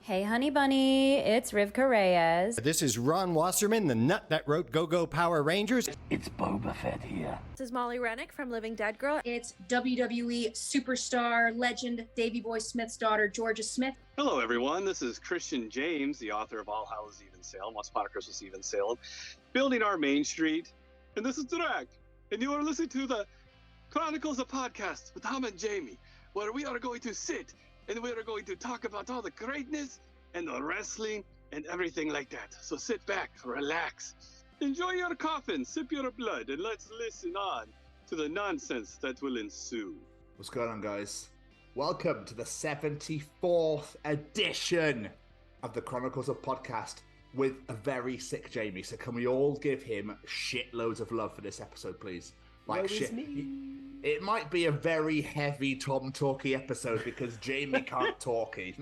Hey, honey bunny, it's Rivka Reyes. This is Ron Wasserman, the nut that wrote Go-Go Power Rangers. It's Boba Fett here. This is Molly Rennick from Living Dead Girl. It's WWE superstar legend Davey Boy Smith's daughter, Georgia Smith. Hello, everyone. This is Christian James, the author of All Hallows Eve in Salem, Once Upon a Christmas Eve in Salem, building our Main Street. And this is Direct. And you are listening to the Chronicles of Podcast with Tom and Jamie, where we are going to sit and we are going to talk about all the greatness and the wrestling and everything like that. So sit back, relax, enjoy your coffin, sip your blood, and let's listen on to the nonsense that will ensue. What's going on, guys? Welcome to the 74th edition of the Chronicles of Podcast with a very sick Jamie. So can we all give him shitloads of love for this episode, please? Like shit. It might be a very heavy Tom Talky episode because Jamie can't talky.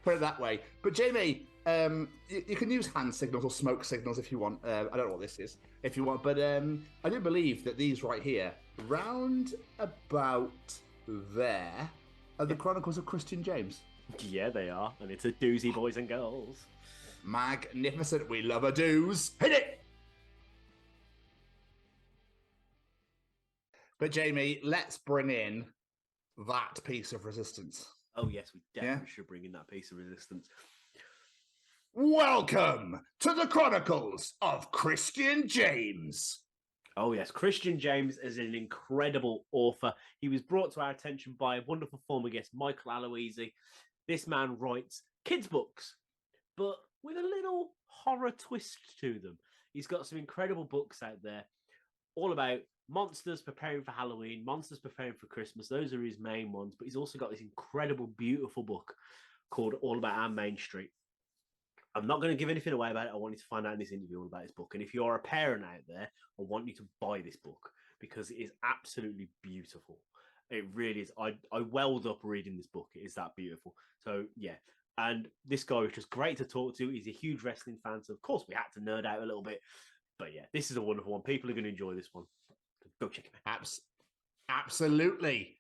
Put it that way. But Jamie, you can use hand signals or smoke signals if you want. I don't know what this is, if you want. But I do believe that these right here, round about there, are the Chronicles of Christian James. Yeah, they are. And it's a doozy, boys and girls. Magnificent. We love a doos. Hit it! But Jamie, let's bring in that piece of resistance. Oh, yes, we definitely should bring in that piece of resistance. Welcome to the Chronicles of Christian James. Oh, yes, Christian James is an incredible author. He was brought to our attention by a wonderful former guest, Michael Aloisi. This man writes kids' books, but with a little horror twist to them. He's got some incredible books out there, all about monsters preparing for Halloween, monsters preparing for Christmas. Those are his main ones. But he's also got this incredible, beautiful book called All About Our Main Street. I'm not going to give anything away about it. I want you to find out in this interview all about his book. And if you're a parent out there, I want you to buy this book because it is absolutely beautiful. It really is. I welled up reading this book. It is that beautiful. So, yeah. And this guy was just great to talk to. He's a huge wrestling fan. So, of course, we had to nerd out a little bit. But, yeah, this is a wonderful one. People are going to enjoy this one. Go check him out. Absolutely.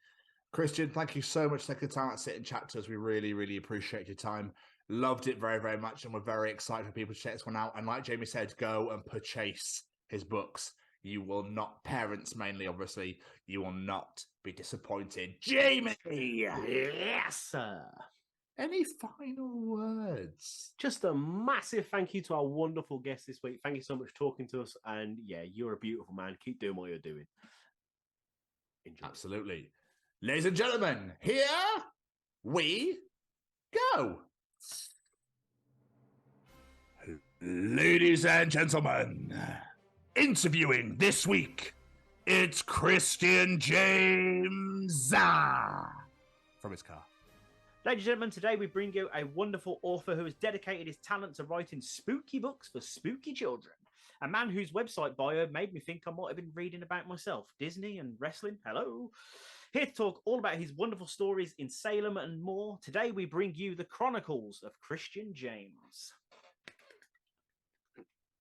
Christian, thank you so much for taking the time to sit and chat to us. We really, really appreciate your time. Loved it very, very much. And we're very excited for people to check this one out. And like Jamie said, go and purchase his books. You will not, parents mainly, obviously, you will not be disappointed. Jamie! Yes, sir. Any final words? Just a massive thank you to our wonderful guest this week. Thank you so much for talking to us. And yeah, you're a beautiful man. Keep doing what you're doing. Enjoy. Absolutely. Ladies and gentlemen, here we go. Ladies and gentlemen, interviewing this week, it's Christian James from his car. Ladies and gentlemen, today we bring you a wonderful author who has dedicated his talent to writing spooky books for spooky children. A man whose website bio made me think I might have been reading about myself. Disney and wrestling, hello. Here to talk all about his wonderful stories in Salem and more. Today we bring you the Chronicles of Christian James.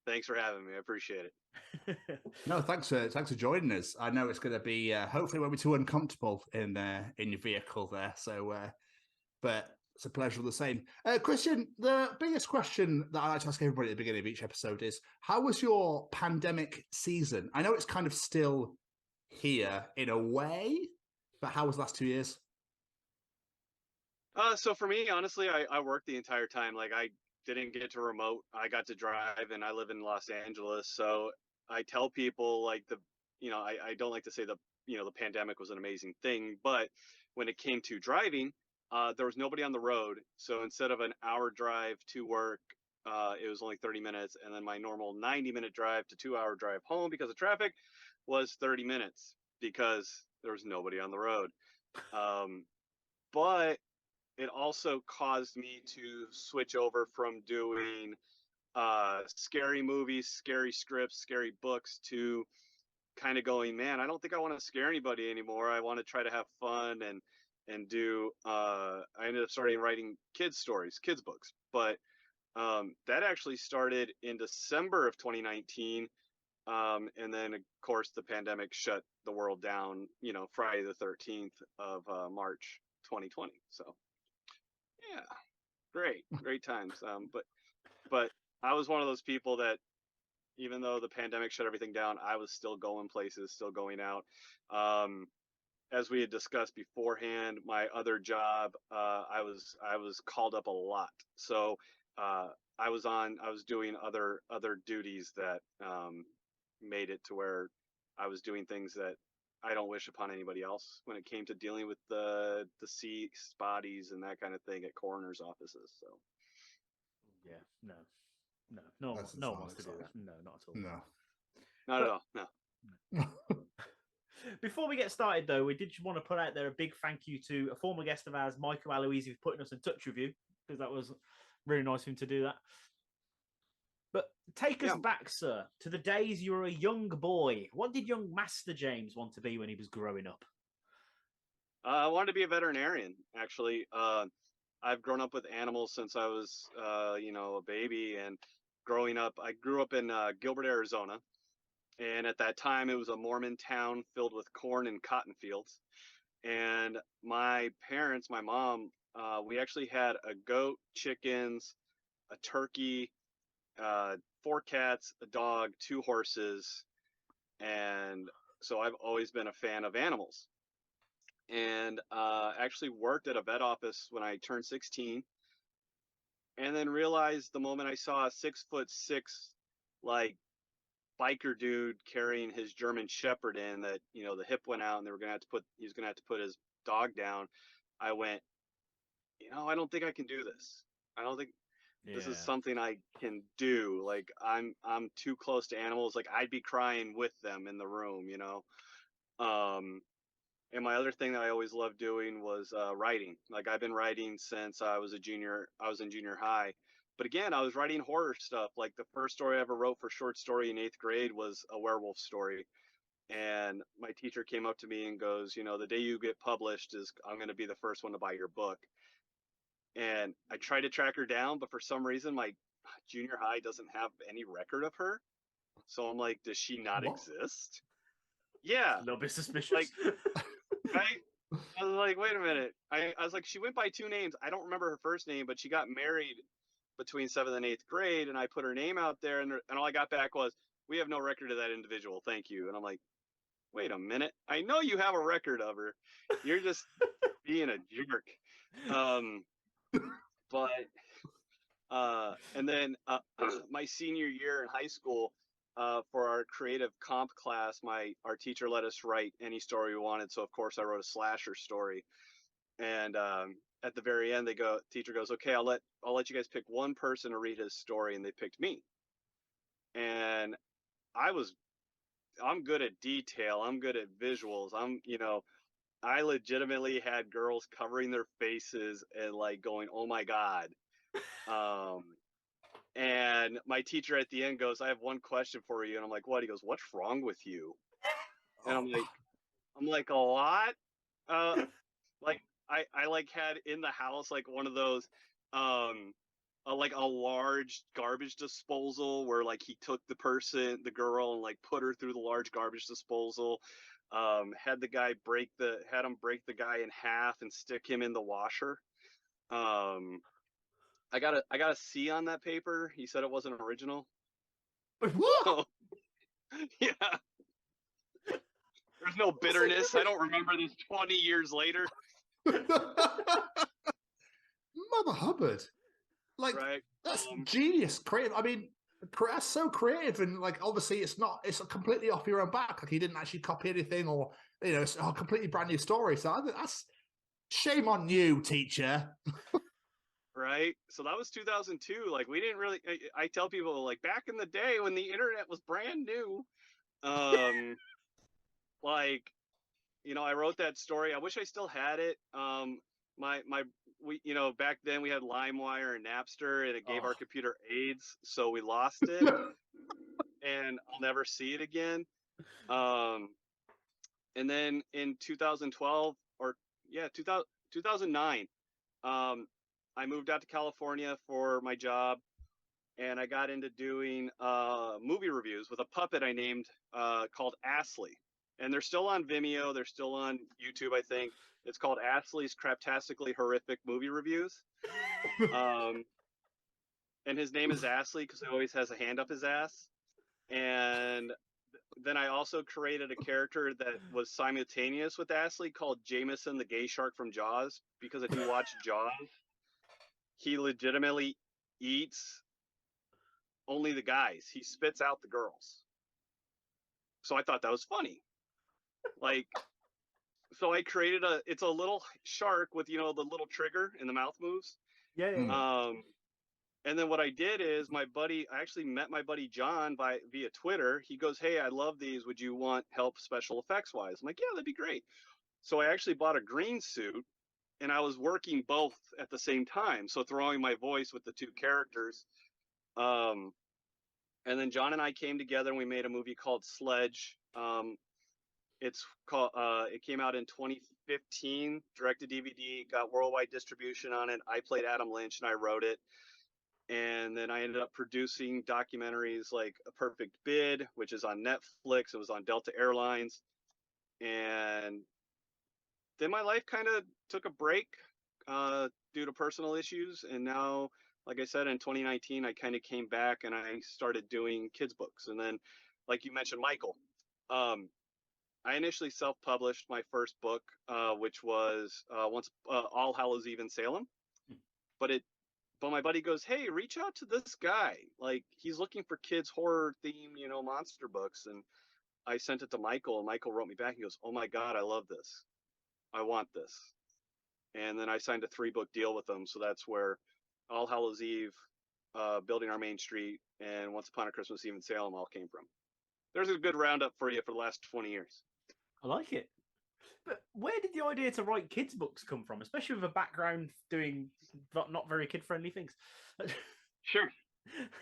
Thanks for having me. I appreciate it. No, thanks for joining us. I know it's going to be hopefully won't be too uncomfortable in your vehicle there. So, but it's a pleasure all the same. Christian, the biggest question that I like to ask everybody at the beginning of each episode is: how was your pandemic season? I know it's kind of still here in a way, but how was the last 2 years? So for me, honestly, I worked the entire time. Like I didn't get to remote. I got to drive, and I live in Los Angeles. So I tell people like I don't like to say the pandemic was an amazing thing, but when it came to driving, there was nobody on the road. So instead of an hour drive to work, it was only 30 minutes. And then my normal 90-minute drive to 2-hour drive home because of traffic was 30 minutes because there was nobody on the road. But it also caused me to switch over from doing scary movies, scary scripts, scary books to kind of going, man, I don't think I want to scare anybody anymore. I want to try to have fun and do I ended up starting writing kids stories, kids books. But that actually started in December of 2019. And then of course the pandemic shut the world down, Friday the 13th of March 2020. So yeah. great times. But I was one of those people that, even though the pandemic shut everything down, I was still going places, still going out. As we had discussed beforehand, my other job, I was called up a lot. So I was doing other duties that made it to where I was doing things that I don't wish upon anybody else when it came to dealing with the deceased bodies and that kind of thing at coroner's offices. So Yeah, no one wants to do that. No, not at all. No. not at all. No. Before we get started, though, we did want to put out there a big thank you to a former guest of ours, Michael Aloisi, for putting us in touch with you, because that was really nice of him to do that. But take us back, sir, to the days you were a young boy. What did young Master James want to be when he was growing up? I wanted to be a veterinarian, actually. I've grown up with animals since I was, a baby. And growing up, I grew up in Gilbert, Arizona. And at that time, it was a Mormon town filled with corn and cotton fields. And my parents, my mom, we actually had a goat, chickens, a turkey, 4 cats, a dog, 2 horses. And so I've always been a fan of animals. And actually worked at a vet office when I turned 16. And then realized the moment I saw a 6'6", like, biker dude carrying his German Shepherd in, that, the hip went out and he was going to have to put his dog down. I went, I don't think I can do this. I don't think this is something I can do. Like, I'm too close to animals. Like, I'd be crying with them in the room, And my other thing that I always loved doing was writing. Like, I've been writing since I was in junior high. But again, I was writing horror stuff. Like, the first story I ever wrote for short story in 8th grade was a werewolf story. And my teacher came up to me and goes, the day you get published I'm going to be the first one to buy your book. And I tried to track her down, but for some reason, my junior high doesn't have any record of her. So I'm like, does she not exist? Yeah. A little bit suspicious. Like, I was like, wait a minute. I was like, she went by 2 names. I don't remember her first name, but she got married between 7th and 8th grade, and I put her name out there, and all I got back was, we have no record of that individual. Thank you. And I'm like, wait a minute. I know you have a record of her. You're just being a jerk. And then my senior year in high school, for our creative comp class, our teacher let us write any story we wanted. So of course I wrote a slasher story. And at the very end, teacher goes, okay, I'll let you guys pick one person to read his story, and they picked me. And I'm good at detail. I'm good at visuals. I legitimately had girls covering their faces and like going, oh my God. And my teacher at the end goes, I have one question for you. And I'm like, what? He goes, what's wrong with you? And I'm like, a lot. Like I like had in the house, like one of those, like a large garbage disposal where like he took the girl, and like put her through the large garbage disposal. Had him break the guy in half and stick him in the washer. I got a C on that paper. He said it wasn't original. What? Yeah. There's no bitterness. I don't remember this 20 years later. Mother Hubbard. Like, right. That's genius. Creative. I mean, that's so creative. And like, obviously it's completely off your own back. Like, he didn't actually copy anything, or, it's a completely brand new story. So that's shame on you, teacher. Right. So that was 2002. Like, we didn't really, I tell people, like, back in the day when the internet was brand new, like, I wrote that story. I wish I still had it. We back then we had LimeWire and Napster, and it gave our computer AIDS, so we lost it. And I'll never see it again. And then in 2012 2009, I moved out to California for my job, and I got into doing movie reviews with a puppet I named called Astley. and they're still on Vimeo. They're still on YouTube, I think. It's called Astley's Craptastically Horrific Movie Reviews. And his name is Astley because he always has a hand up his ass. And then I also created a character that was simultaneous with Astley called Jameson the Gay Shark from Jaws, because if you watch Jaws, he legitimately eats only the guys. He spits out the girls. So I thought that was funny. Like, so I created it's a little shark with, you know, the little trigger and the mouth moves. Yeah. And then what I did is I actually met my buddy John via Twitter. He goes, "Hey, I love these. Would you want help special effects wise?" I'm like, "Yeah, that'd be great." So I actually bought a green suit, and I was working both at the same time. So throwing my voice with the two characters. And then John and I came together and we made a movie called Sledge. It's called, it came out in 2015, direct to DVD, got worldwide distribution on it. I played Adam Lynch and I wrote it. And then I ended up producing documentaries like A Perfect Bid, which is on Netflix. It was on Delta Airlines. And then my life kind of took a break due to personal issues. And now, like I said, in 2019, I kind of came back and I started doing kids books. And then, like you mentioned, Michael, I initially self-published my first book, which was All Hallows Eve in Salem. But my buddy goes, "Hey, reach out to this guy. Like, he's looking for kids horror themed, you know, monster books." And I sent it to Michael, and Michael wrote me back. He goes, "Oh my God, I love this. I want this." And then I signed a 3-book deal with them. So that's where All Hallows Eve, Building Our Main Street, and Once Upon a Christmas Eve in Salem all came from. There's a good roundup for you for the last 20 years. I like it. But where did the idea to write kids' books come from, especially with a background doing not very kid-friendly things? Sure.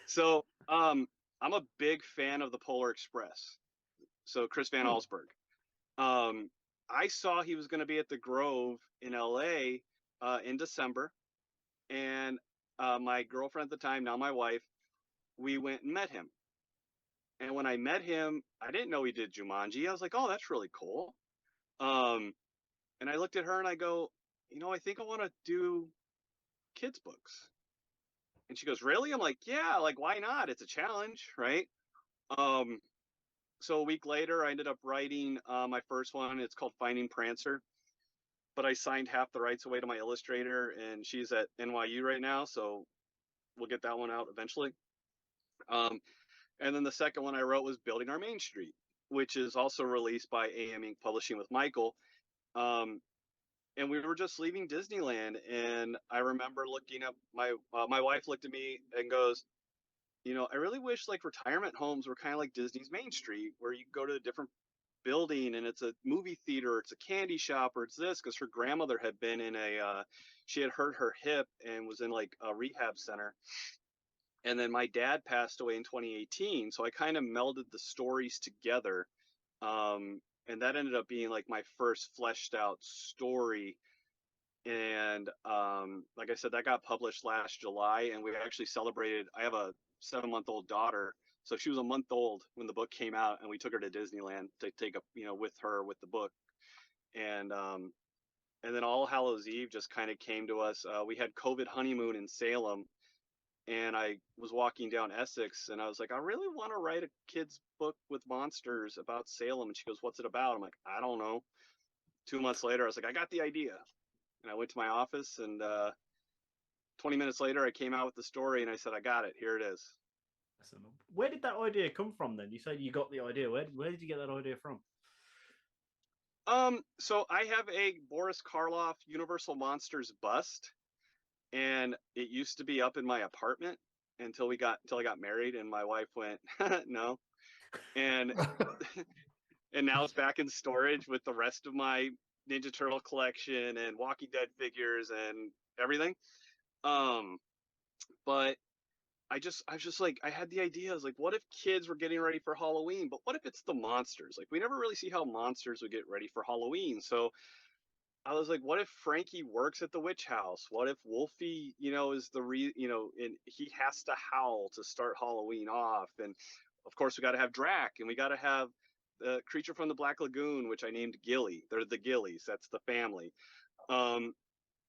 So I'm a big fan of the Polar Express. So Chris Van Allsburg. I saw he was going to be at the Grove in LA in December. And my girlfriend at the time, now my wife, we went and met him. And when I met him, I didn't know he did Jumanji. I was like, "Oh, that's really cool." And I looked at her and I go, "You know, I think I want to do kids books." And she goes, "Really?" I'm like, "Yeah, like, why not? It's a challenge, right?" So a week later, I ended up writing my first one. It's called Finding Prancer. But I signed half the rights away to my illustrator, and she's at NYU right now, so we'll get that one out eventually. And then the second one I wrote was Building Our Main Street, which is also released by AM Inc. Publishing with Michael. And we were just leaving Disneyland, and I remember looking up, my wife looked at me and goes, "You know, I really wish like retirement homes were kind of like Disney's Main Street, where you go to a different building and it's a movie theater, it's a candy shop, or it's this," because her grandmother had been in she had hurt her hip and was in like a rehab center. And then my dad passed away in 2018. So I kind of melded the stories together. And that ended up being like my first fleshed out story. And like I said, that got published last July. And we actually celebrated, I have a 7-month-old daughter. So she was a month old when the book came out, and we took her to Disneyland to take with her with the book. And then All Hallows Eve just kind of came to us. We had COVID honeymoon in Salem. And I was walking down Essex and I was like, "I really want to write a kid's book with monsters about Salem." And she goes, "What's it about?" I'm like, "I don't know." 2 months later, I was like, "I got the idea." And I went to my office, and 20 minutes later, I came out with the story and I said, "I got it. Here it is." Where did that idea come from then? You said you got the idea. Where did you get that idea from? So I have a Boris Karloff Universal Monsters bust. And it used to be up in my apartment until I got married, and my wife went, "No." And and now it's back in storage with the rest of my Ninja Turtle collection and Walking Dead figures and everything. But I was just like, I had the idea. I was like, what if kids were getting ready for Halloween? But what if it's the monsters? Like, we never really see how monsters would get ready for Halloween. So I was like, what if Frankie works at the witch house? What if Wolfie, is and he has to howl to start Halloween off? And of course, we got to have Drac, and we got to have Creature from the Black Lagoon, which I named Gilly. They're the Gillies. That's the family. And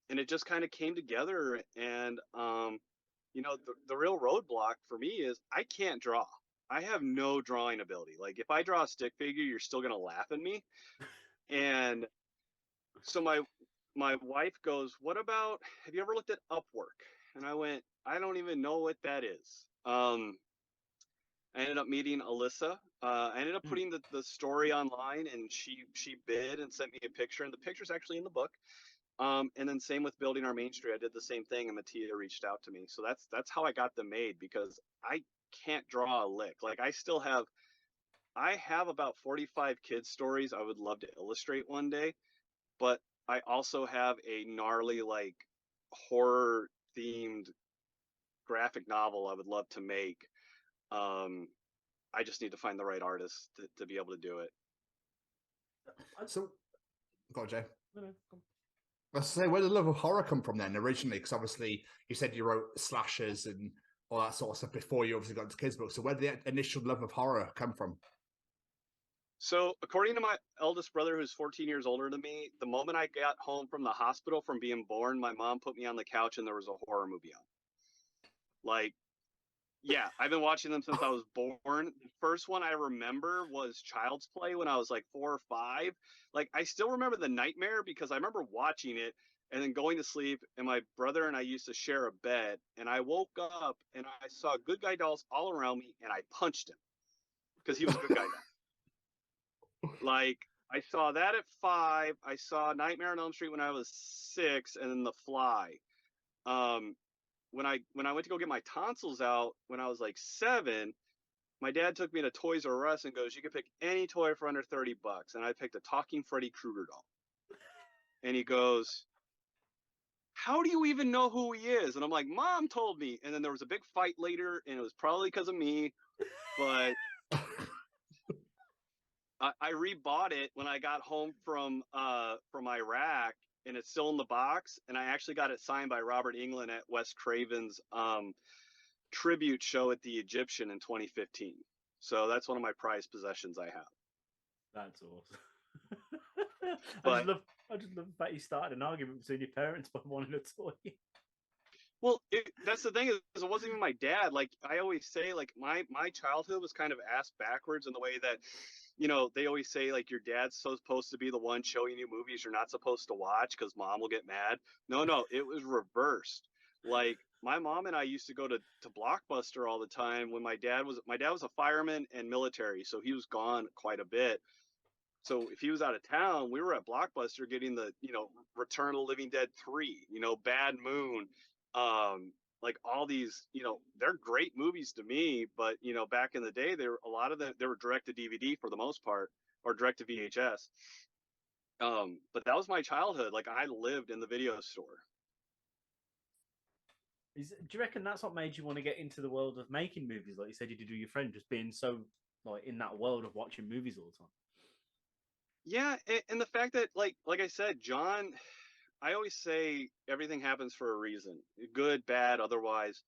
it just kind of came together. And the real roadblock for me is I can't draw. I have no drawing ability. Like if I draw a stick figure, you're still gonna laugh at me. And so my wife goes, "What about? Have you ever looked at Upwork?" And I went, "I don't even know what that is." I ended up meeting Alyssa. I ended up putting the story online, and she bid and sent me a picture, and the picture's actually in the book. And then same with Building Our Main Street. I did the same thing, and Mattia reached out to me. So that's how I got them made, because I can't draw a lick. Like I have about 45 kids stories I would love to illustrate one day, but I also have a gnarly like horror themed graphic novel I would love to make. I just need to find the right artist to be able to do it. So, go on, Jay. No, go on. Let's say, where did the love of horror come from then originally? Because obviously you said you wrote slashers and all that sort of stuff before you obviously got into kids' books. So where did the initial love of horror come from? So according to my eldest brother, who's 14 years older than me, the moment I got home from the hospital from being born, my mom put me on the couch and there was a horror movie on. Like, yeah, I've been watching them since I was born. The first one I remember was Child's Play when I was like 4 or 5. Like, I still remember the nightmare because I remember watching it and then going to sleep, and my brother and I used to share a bed, and I woke up and I saw good guy dolls all around me, and I punched him because he was a good guy doll. Like, I saw that at 5. I saw Nightmare on Elm Street when I was 6, and then The Fly. When I went to go get my tonsils out when I was like 7, my dad took me to Toys R Us and goes, "You can pick any toy for under $30." And I picked a talking Freddy Krueger doll. And he goes, "How do you even know who he is?" And I'm like, "Mom told me." And then there was a big fight later, and it was probably because of me, but I rebought it when I got home from Iraq, and it's still in the box. And I actually got it signed by Robert Englund at Wes Craven's tribute show at the Egyptian in 2015. So that's one of my prized possessions I have. That's awesome. But I just love the fact you started an argument between your parents by wanting a toy. well, that's the thing, is it wasn't even my dad. Like I always say, like my childhood was kind of ass backwards in the way that, they always say like your dad's supposed to be the one showing you movies you're not supposed to watch because mom will get mad. No, it was reversed. Like my mom and I used to go to Blockbuster all the time when my dad was a fireman and military, so he was gone quite a bit. So if he was out of town, we were at Blockbuster getting the, Return of the Living Dead 3, Bad Moon, like all these, they're great movies to me, but back in the day, they were direct to DVD for the most part, or direct to VHS. But that was my childhood. Like I lived in the video store. Do you reckon that's what made you want to get into the world of making movies? Like you said, you did with your friend, just being so like in that world of watching movies all the time. Yeah, and the fact that like I said, John, I always say everything happens for a reason, good, bad, otherwise.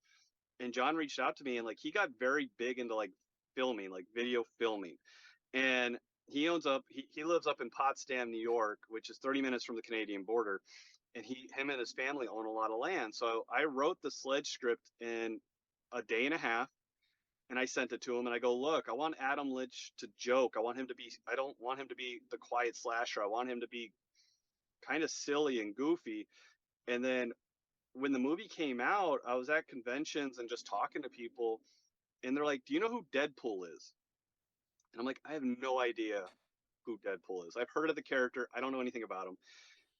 And John reached out to me, and like he got very big into like filming, like video filming. And he lives up in Potsdam, New York, which is 30 minutes from the Canadian border. And him and his family own a lot of land. So I wrote the Sledge script in a day and a half, and I sent it to him, and I go, "Look, I want Adam Lynch to joke. I don't want him to be the quiet slasher. I want him to be kind of silly and goofy." And then when the movie came out, I was at conventions and just talking to people, and they're like, "Do you know who Deadpool is?" And I'm like, "I have no idea who Deadpool is. I've heard of the character. I don't know anything about him."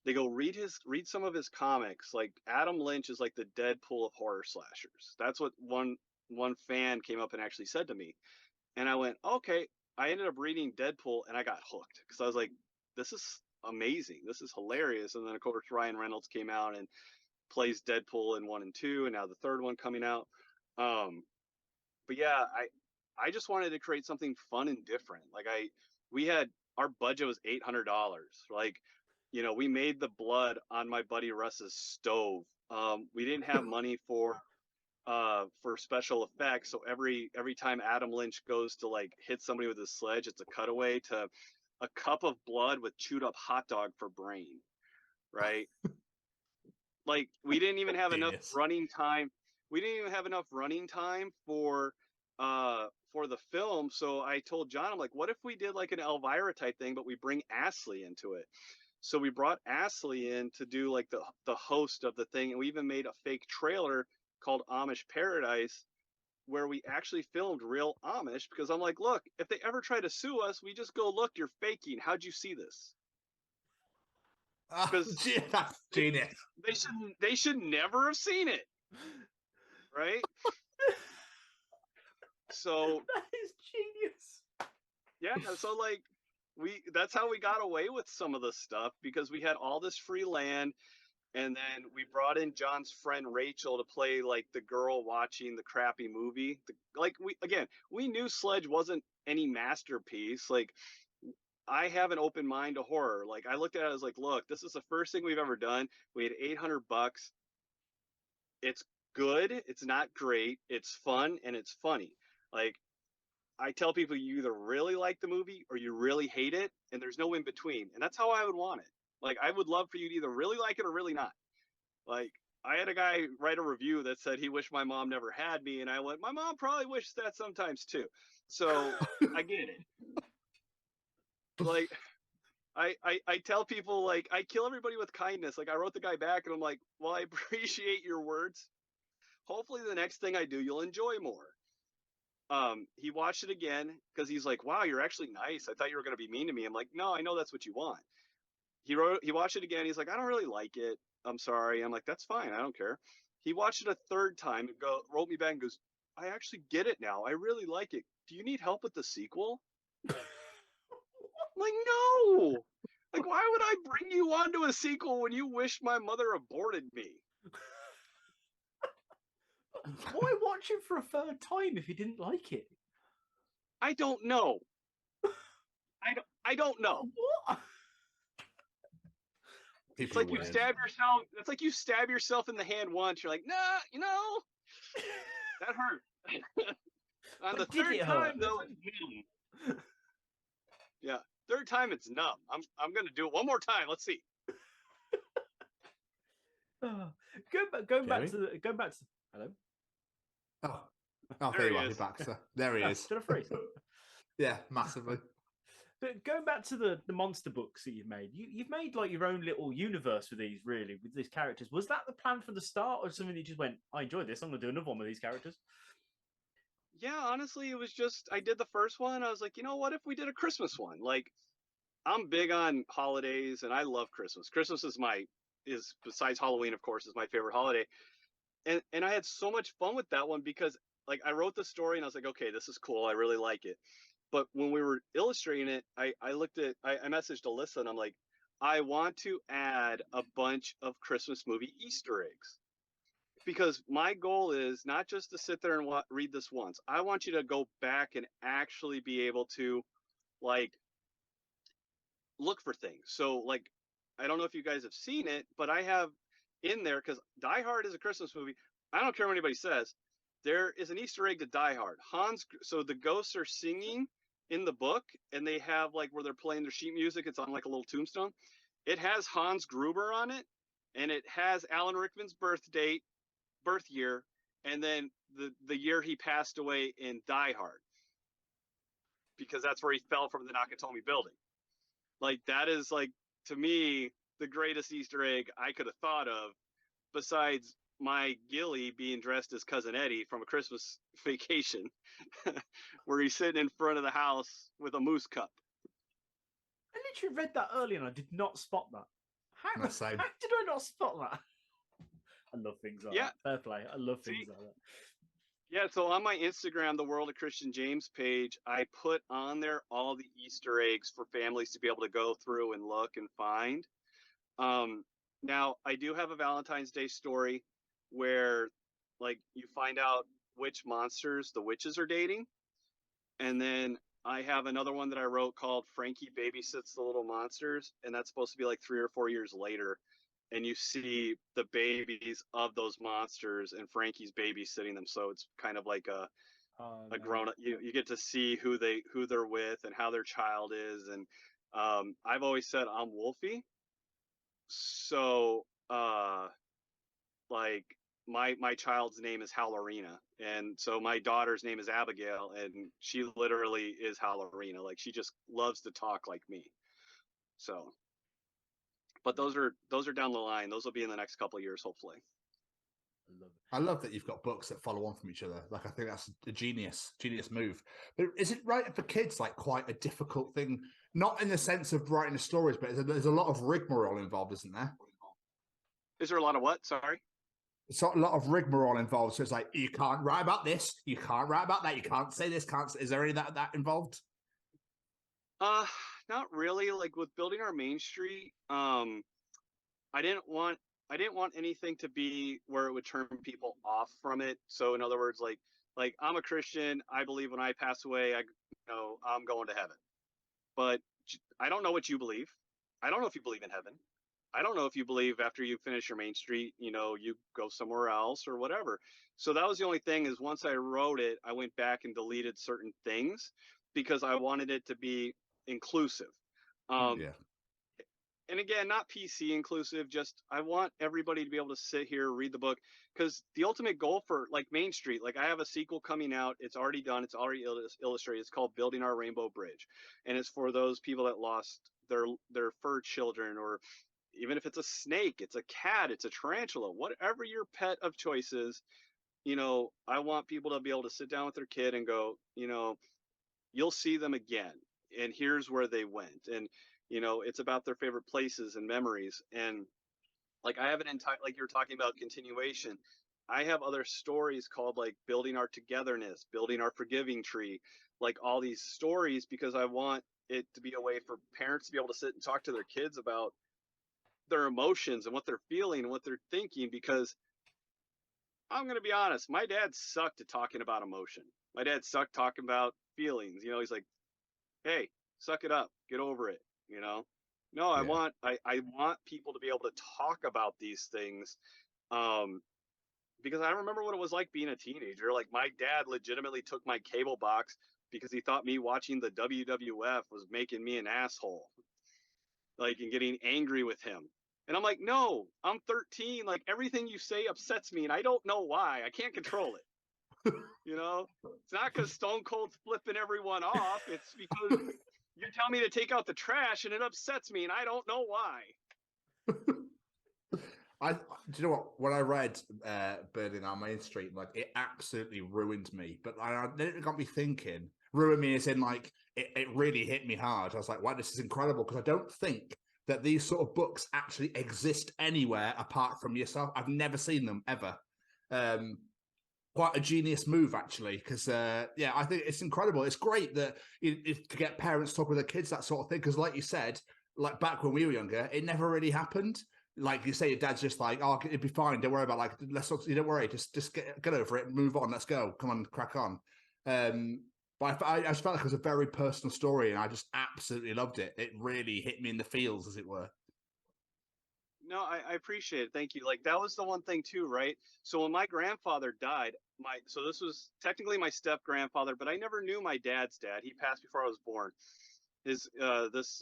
They go, read some of his comics. Like Adam Lynch is like the Deadpool of horror slashers. That's what one fan came up and actually said to me. And I went, okay. I ended up reading Deadpool and I got hooked because I was like, this is amazing. This is hilarious. And then of course Ryan Reynolds came out and plays Deadpool in 1 and 2, and now the third one coming out. But yeah, I just wanted to create something fun and different. Like our budget was $800. Like, we made the blood on my buddy Russ's stove. We didn't have money for for special effects. So every time Adam Lynch goes to like hit somebody with his sledge, it's a cutaway to a cup of blood with chewed up hot dog for brain, right? Like we didn't even have enough Genius. running time. We didn't even have enough running time for the film. So I told John, I'm like, what if we did like an Elvira type thing, but we bring Astley into it? So we brought Astley in to do like the host of the thing, and we even made a fake trailer called Amish Paradise, where we actually filmed real Amish, because I'm like, look, if they ever try to sue us, we just go, look, you're faking. How'd you see this? Oh, that's genius. They should never have seen it, right? So That is genius. yeah, so like that's how we got away with some of the stuff, because we had all this free land, and then we brought in John's friend Rachel to play like the girl watching the crappy movie. We knew Sledge wasn't any masterpiece. Like I have an open mind to horror. Like I looked at it as like, look, this is the first thing we've ever done. We had $800. It's good. It's not great. It's fun and it's funny. Like I tell people, you either really like the movie or you really hate it, and there's no in between. And that's how I would want it. Like I would love for you to either really like it or really not. Like I had a guy write a review that said he wished my mom never had me, and I went, my mom probably wishes that sometimes too. So I get it. Like I tell people, like I kill everybody with kindness. Like I wrote the guy back and I'm like, well, I appreciate your words. Hopefully the next thing I do, you'll enjoy more. He watched it again because he's like, wow, you're actually nice. I thought you were going to be mean to me. I'm like, no, I know that's what you want. He watched it again. He's like, I don't really like it. I'm sorry. I'm like, that's fine. I don't care. He watched it a third time and wrote me back and goes, I actually get it now. I really like it. Do you need help with the sequel? I'm like, no. Like, why would I bring you onto a sequel when you wished my mother aborted me? Why watch it for a third time if you didn't like it? I don't know. I don't know. What? It's like you stab yourself. It's like you stab yourself in the hand once. You're like, nah, that hurt. On the third time, though, it's numb. Yeah, third time it's numb. I'm gonna do it one more time. Let's see. Going back to hello. Oh, there you are, Baxter. There he is. Did I freeze? Yeah, massively. But going back to the monster books that you've made, you've made like your own little universe with these, really, with these characters. Was that the plan from the start, or something that you just went, I enjoy this, I'm going to do another one with these characters? Yeah, honestly, it was just, I did the first one. I was like, you know what, if we did a Christmas one? Like, I'm big on holidays, and I love Christmas. Christmas is besides Halloween, of course, is my favorite holiday. And I had so much fun with that one because, like, I wrote the story, and I was like, okay, this is cool. I really like it. But when we were illustrating it, I messaged Alyssa, and I'm like, I want to add a bunch of Christmas movie Easter eggs. Because my goal is not just to sit there and read this once. I want you to go back and actually be able to, like, look for things. So, like, I don't know if you guys have seen it, but I have in there, because Die Hard is a Christmas movie. I don't care what anybody says. There is an Easter egg to Die Hard. So the ghosts are singing in the book, and they have, like, where they're playing their sheet music. It's on, like, a little tombstone. It has Hans Gruber on it, and it has Alan Rickman's birth year, and then the year he passed away in Die Hard, because that's where he fell from the Nakatomi building. Like, that is, like, to me, the greatest Easter egg I could have thought of, besides my Gilly being dressed as Cousin Eddie from A Christmas Vacation, where he's sitting in front of the house with a moose cup. I literally read that earlier and I did not spot that. How did I not spot that? I love things like that. Fair play. I love things like that. Yeah, so on my Instagram, the World of Christian James page, I put on there all the Easter eggs for families to be able to go through and look and find. Now, I do have a Valentine's Day story where, like, you find out which monsters the witches are dating. And then I have another one that I wrote called Frankie Babysits the Little Monsters, and that's supposed to be like 3 or 4 years later. and you see the babies of those monsters, and Frankie's babysitting them. So it's kind of like a grown up. You get to see who they're with and how their child is. And I've always said I'm Wolfie. So like my child's name is Halorina, and so my daughter's name is Abigail, and she literally is Halorina. Like, she just loves to talk like me. So, but those are down the line. Those will be in the next couple of years, hopefully. I love that you've got books that follow on from each other. Like, I think that's a genius move. But is it right for kids like quite a difficult thing? Not in the sense of writing the stories, but there's a lot of rigmarole involved, isn't there? Is there a lot of what? Sorry. It's a lot of rigmarole involved. So it's like, you can't write about this, you can't write about that, you can't say this, can't. Is there any of that involved? Not really. Like, with building our Main Street, I didn't want anything to be where it would turn people off from it. So in other words, like I'm a Christian. I believe when I pass away, I'm going to heaven. But I don't know what you believe. I don't know if you believe in heaven. I don't know if you believe after you finish your Main Street, you go somewhere else or whatever. So that was the only thing, is once I wrote it, I went back and deleted certain things because I wanted it to be inclusive. Yeah. And again, not PC inclusive, just I want everybody to be able to sit here, read the book, because the ultimate goal for like Main Street, like I have a sequel coming out. It's already done. It's already illustrated. It's called Building Our Rainbow Bridge. And it's for those people that lost their fur children, or even if it's a snake, it's a cat, it's a tarantula, whatever your pet of choice is, I want people to be able to sit down with their kid and go, you'll see them again. And here's where they went. And, it's about their favorite places and memories. And like, I have an entire, like you were talking about continuation. I have other stories called like Building Our Togetherness, Building Our Forgiving Tree, like all these stories, because I want it to be a way for parents to be able to sit and talk to their kids about their emotions and what they're feeling and what they're thinking. Because I'm going to be honest, my dad sucked at talking about emotion. My dad sucked talking about feelings. He's like, hey, suck it up, get over it. No, I want people to be able to talk about these things. Because I remember what it was like being a teenager. Like, my dad legitimately took my cable box because he thought me watching the WWF was making me an asshole, like, and getting angry with him. And I'm like, no, I'm 13. Like, everything you say upsets me, and I don't know why. I can't control it. It's not because Stone Cold's flipping everyone off. It's because you're telling me to take out the trash, and it upsets me, and I don't know why. Do you know what? When I read Building Our Main Street, like, it absolutely ruined me. But it got me thinking. Ruined me as in, like, it really hit me hard. I was like, wow, this is incredible, because I don't think that these sort of books actually exist anywhere apart from yourself. I've never seen them ever. Quite a genius move, actually, because I think it's incredible. It's great that to get parents talking with their kids, that sort of thing, because like you said, like back when we were younger, it never really happened. Like you say, your dad's just like, oh, it'd be fine, don't worry about, like, don't worry, just get over it, move on, let's go, come on, crack on. But I just felt like it was a very personal story, and I just absolutely loved it. It really hit me in the feels, as it were. No, I appreciate it. Thank you. Like, that was the one thing too, right? So when my grandfather died, so this was technically my step grandfather, but I never knew my dad's dad. He passed before I was born. This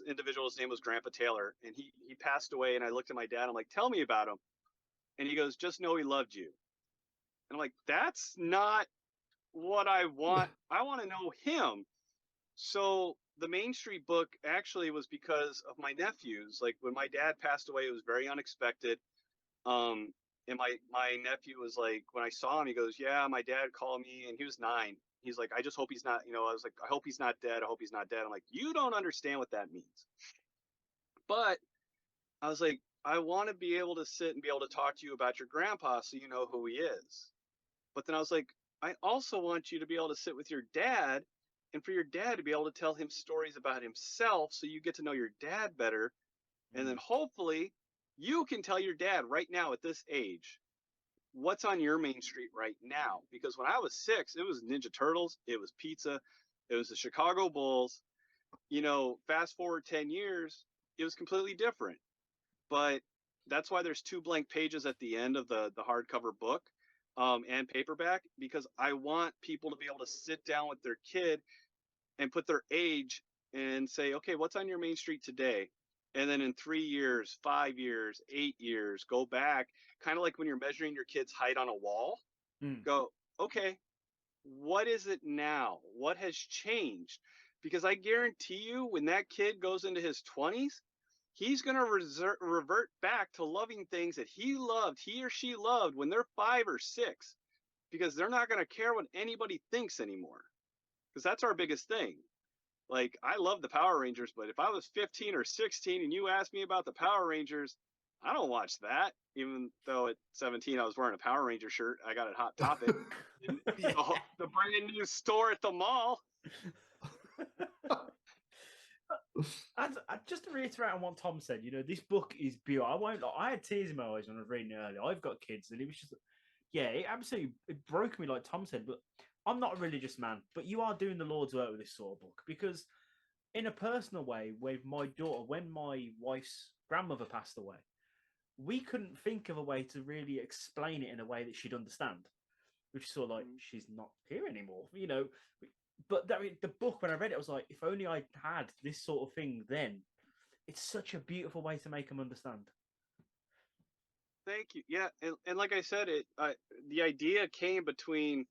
individual's name was Grandpa Taylor, and he passed away. And I looked at my dad. I'm like, tell me about him. And he goes, just know he loved you. And I'm like, that's not what I want. I want to know him. So the Main Street book actually was because of my nephews. Like, when my dad passed away, it was very unexpected. And my nephew was like, when I saw him, he goes, yeah, my dad called me, and he was 9. He's like, I just hope he's not, I was like, I hope he's not dead. I hope he's not dead. I'm like, you don't understand what that means. But I was like, I want to be able to sit and be able to talk to you about your grandpa so you know who he is. But then I was like, I also want you to be able to sit with your dad, and for your dad to be able to tell him stories about himself so you get to know your dad better. And then hopefully you can tell your dad right now at this age what's on your Main Street right now. Because when I was 6, it was Ninja Turtles, it was pizza, it was the Chicago Bulls. Fast forward 10 years, it was completely different. But that's why there's 2 blank pages at the end of the hardcover book, and paperback, because I want people to be able to sit down with their kid and put their age and say, okay, what's on your main street today? And then in 3 years, 5 years, 8 years, go back, kind of like when you're measuring your kid's height on a wall. Go, okay, what is it now? What has changed? Because I guarantee you, when that kid goes into his 20s, he's going to revert back to loving things that he or she loved when they're 5 or 6, because they're not going to care what anybody thinks anymore. Because that's our biggest thing. Like, I love the Power Rangers, but if I was 15 or 16 and you asked me about the Power Rangers, I don't watch that. Even though at 17 I was wearing a Power Ranger shirt, I got it Hot Topic, the brand new store at the mall. Just to reiterate on what Tom said, this book is beautiful. I had tears in my eyes when I was reading it earlier. I've got kids, and it was just, it broke me, like Tom said. But I'm not a religious man, but you are doing the Lord's work with this sort of book, because in a personal way, with my daughter, when my wife's grandmother passed away, we couldn't think of a way to really explain it in a way that she'd understand, which is sort of like, she's not here anymore, But the book, when I read it, I was like, if only I had this sort of thing then. It's such a beautiful way to make them understand. Thank you. Yeah, and like I said, the idea came between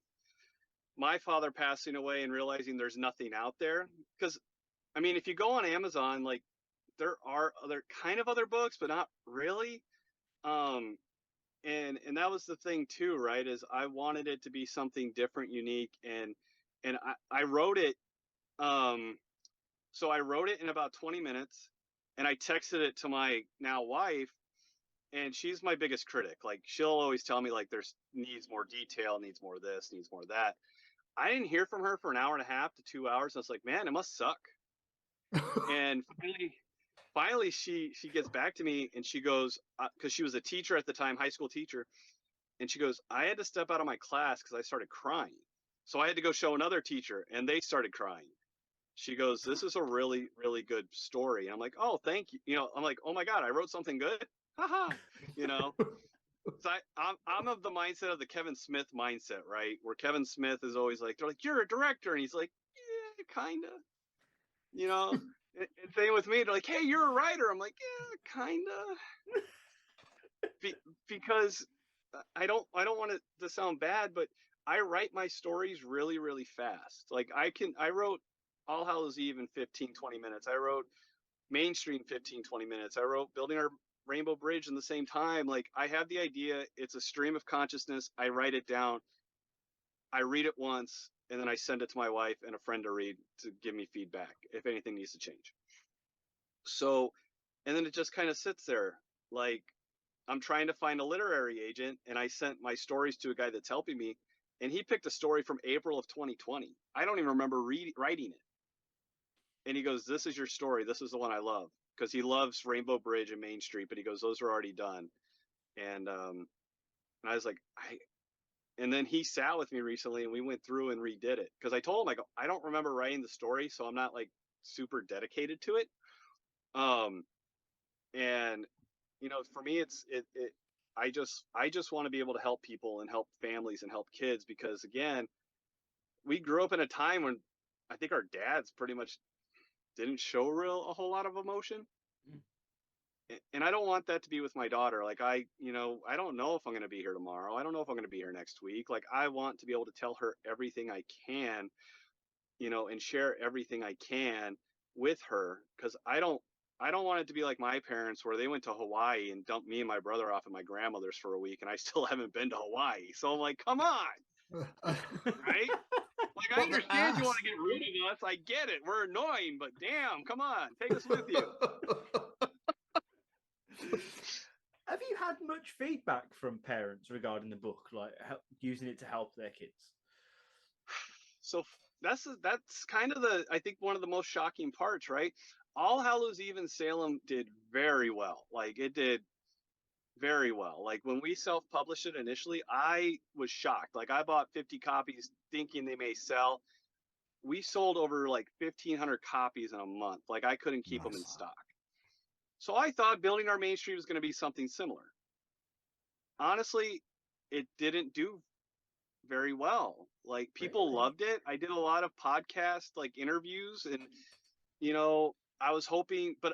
my father passing away and realizing there's nothing out there. Because, I mean, if you go on Amazon, like, there are other books, but not really. And that was the thing too, right? Is I wanted it to be something different, unique, and I wrote it. So I wrote it in about 20 minutes, and I texted it to my now wife, and she's my biggest critic. Like, she'll always tell me, like, there's needs more detail, needs more this, needs more that. I didn't hear from her for an hour and a half to 2 hours. I was like, man, it must suck. And finally she gets back to me, and she goes, because she was a teacher at the time, high school teacher, and she goes, I had to step out of my class because I started crying. So I had to go show another teacher, and they started crying. She goes, this is a really, really good story. And I'm like, oh, thank you. I'm like, oh my God, I wrote something good. Haha. So I'm of the mindset of the Kevin Smith mindset, right? Where Kevin Smith is always like, they're like, you're a director. And he's like, yeah, kind of, and same with me. They're like, hey, you're a writer. I'm like, yeah, kind of. Because I don't want it to sound bad, but I write my stories really, really fast. Like, I wrote All Hallows Eve in 15, 20 minutes. I wrote Main Street in 15, 20 minutes. I wrote Building Our Rainbow Bridge in the same time. Like, I have the idea. It's a stream of consciousness. I write it down. I read it once, and then I send it to my wife and a friend to read, to give me feedback if anything needs to change. So, and then it just kind of sits there. Like, I'm trying to find a literary agent, and I sent my stories to a guy that's helping me, and he picked a story from April of 2020. I don't even remember writing it. And he goes, this is your story. This is the one I love. Because he loves Rainbow Bridge and Main Street, but he goes, those are already done. And I was like, and then he sat with me recently, and we went through and redid it. Because I told him, I go, I don't remember writing the story, so I'm not like super dedicated to it. And for me, I just want to be able to help people and help families and help kids, because again, we grew up in a time when I think our dads pretty much didn't show a whole lot of emotion. And I don't want that to be with my daughter. Like, I don't know if I'm going to be here tomorrow. I don't know if I'm going to be here next week. Like, I want to be able to tell her everything I can, and share everything I can with her. Cause I don't want it to be like my parents, where they went to Hawaii and dumped me and my brother off at my grandmother's for a week, and I still haven't been to Hawaii. So I'm like, come on. Right? Like, I understand you want to get rid of us. I get it. We're annoying, but damn, come on, take us with you. Have you had much feedback from parents regarding the book, like using it to help their kids? So that's kind of I think one of the most shocking parts, right? All Hallows Eve in Salem did very well. Like, it did very well. Like, when we self-published it initially, I was shocked. Like, I bought 50 copies thinking they may sell. We sold over like 1,500 copies in a month. Like, I couldn't keep them in stock. So I thought building our main street was going to be something similar. Honestly, it didn't do very well. Like, people loved it. I did a lot of podcast like interviews, and I was hoping, but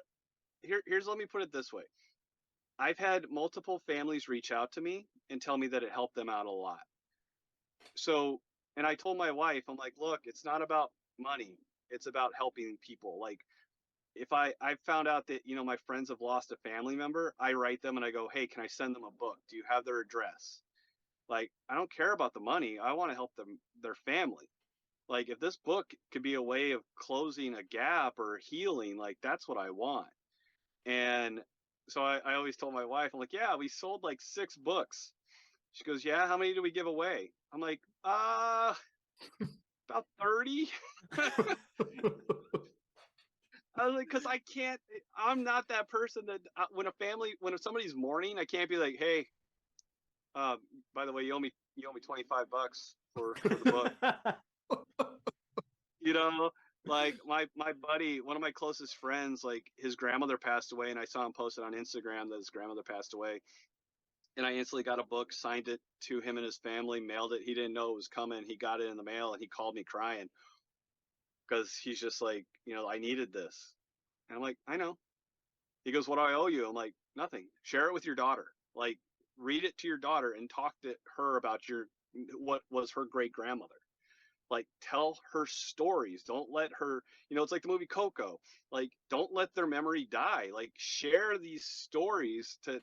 here's let me put it this way. I've had multiple families reach out to me and tell me that it helped them out a lot. So, and I told my wife, I'm like, look, it's not about money. It's about helping people. Like, if I found out that, my friends have lost a family member, I write them and I go, hey, can I send them a book? Do you have their address? Like, I don't care about the money. I want to help them, their family. Like, if this book could be a way of closing a gap or healing, like, that's what I want. And so I always told my wife, I'm like, yeah, we sold like 6 books. She goes, yeah, how many do we give away? I'm like, about 30. I was like, because I'm not that person that when somebody's mourning, I can't be like, hey, by the way, you owe me $25 for the book. Like my buddy, one of my closest friends, like his grandmother passed away, and I saw him posted on Instagram that his grandmother passed away. And I instantly got a book, signed it to him and his family, mailed it. He didn't know it was coming. He got it in the mail, and he called me crying because he's just like, I needed this. And I'm like, I know. He goes, what do I owe you? I'm like, nothing. Share it with your daughter. Like, read it to your daughter and talk to her about what was her great grandmother. Like, tell her stories. Don't let her, it's like the movie Coco. Like, don't let their memory die. Like, share these stories to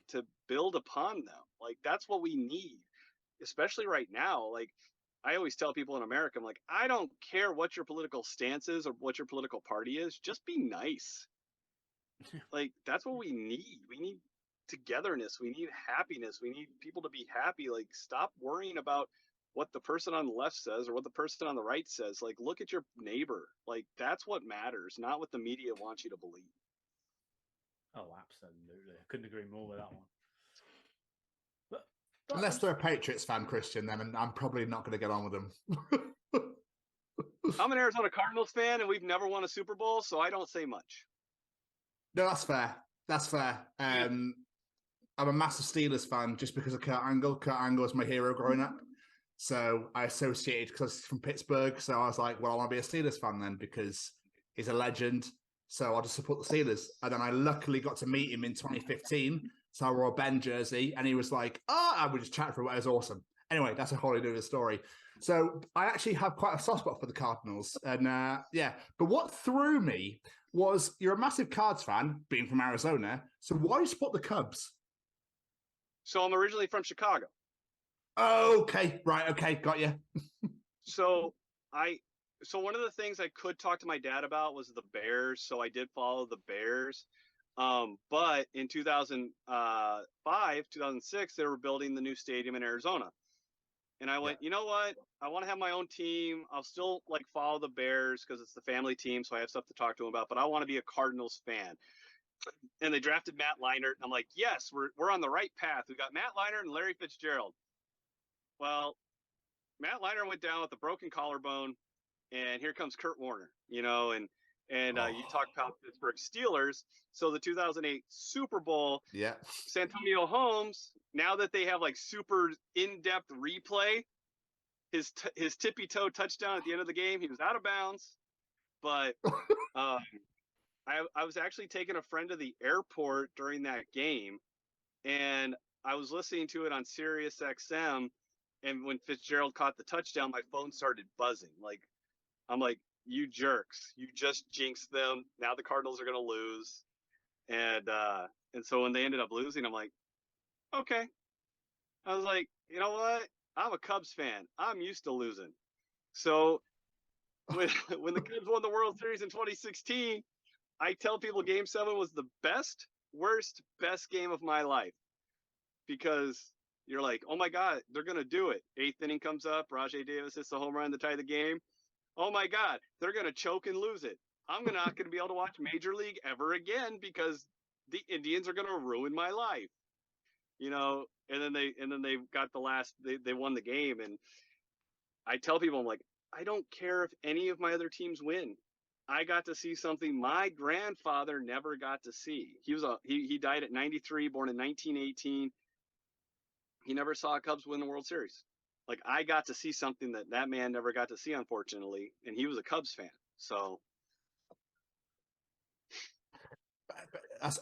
build upon them. Like, that's what we need, especially right now. Like, I always tell people in America, I'm like, I don't care what your political stance is or what your political party is. Just be nice. Like, that's what we need. We need togetherness. We need happiness. We need people to be happy. Like, stop worrying about what the person on the left says or what the person on the right says. Like, look at your neighbor. Like, that's what matters, not what the media wants you to believe. Oh, absolutely. I couldn't agree more with that one. But unless they're a Patriots fan, Christian, then I'm probably not going to get on with them. I'm an Arizona Cardinals fan, and we've never won a Super Bowl, so I don't say much. No, that's fair. That's fair. I'm a massive Steelers fan just because of Kurt Angle. Kurt Angle was my hero growing up. So I associated, because he's from Pittsburgh. So I was like, well, I want to be a Steelers fan then because he's a legend. So I'll just support the Steelers. And then I luckily got to meet him in 2015. So I wore a Ben jersey and he was like, I would just chat for it. It was awesome. Anyway, that's a whole other story. So I actually have quite a soft spot for the Cardinals. And but what threw me was you're a massive Cards fan, being from Arizona. So why do you support the Cubs? So I'm originally from Chicago. Okay, right. Okay, got you. So one of the things I could talk to my dad about was the Bears. So I did follow the Bears. But in 2005, 2006, they were building the new stadium in Arizona. And I went, you know what? I want to have my own team. I'll still like follow the Bears because it's the family team. So I have stuff to talk to them about, but I want to be a Cardinals fan. And they drafted Matt Leinart. And I'm like, yes, we're on the right path. We got Matt Leinart and Larry Fitzgerald. Well, Matt Leinart went down with a broken collarbone, and here comes Kurt Warner, you talk about Pittsburgh Steelers. So the 2008 Super Bowl, Santonio Holmes, now that they have like super in-depth replay, his tippy toe touchdown at the end of the game, he was out of bounds. But I was actually taking a friend to the airport during that game, and I was listening to it on Sirius XM. And when Fitzgerald caught the touchdown, my phone started buzzing. Like, I'm like, you jerks, you just jinxed them. Now the Cardinals are going to lose. And so when they ended up losing, I'm like, okay. I was like, you know what? I'm a Cubs fan. I'm used to losing. So when the Cubs won the World Series in 2016, I tell people Game 7 was the best game of my life. Because you're like, oh my God, they're going to do it. 8th inning comes up, Rajai Davis hits the home run to tie the game. Oh my God, they're going to choke and lose it. I'm not going to be able to watch Major League ever again because the Indians are going to ruin my life. And then they got they won the game. And I tell people, I'm like, I don't care if any of my other teams win. I got to see something my grandfather never got to see. He died at 93, born in 1918. He never saw a Cubs win the World Series. Like, I got to see something that man never got to see, unfortunately, and he was a Cubs fan. So, that's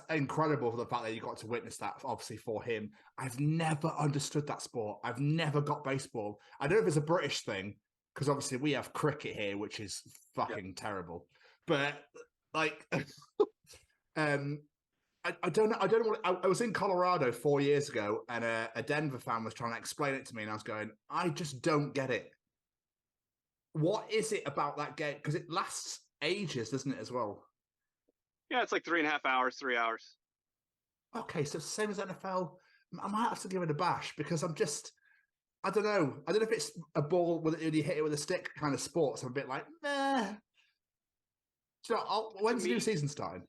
incredible for the fact that you got to witness that, obviously, for him. I've never understood that sport. I've never got baseball. I don't know if it's a British thing, because obviously we have cricket here, which is fucking terrible. But, like, I don't know. I don't know what. I was in Colorado 4 years ago, and a Denver fan was trying to explain it to me, and I was going, I just don't get it. What is it about that game? Because it lasts ages, doesn't it, as well? yeah, it's like 3.5 hours, 3 hours. Okay, so it's the same as NFL. I might have to give it a bash because I don't know. I don't know if it's a ball when you hit it with a stick kind of sport. So I'm a bit like, meh. So when's the new season starting?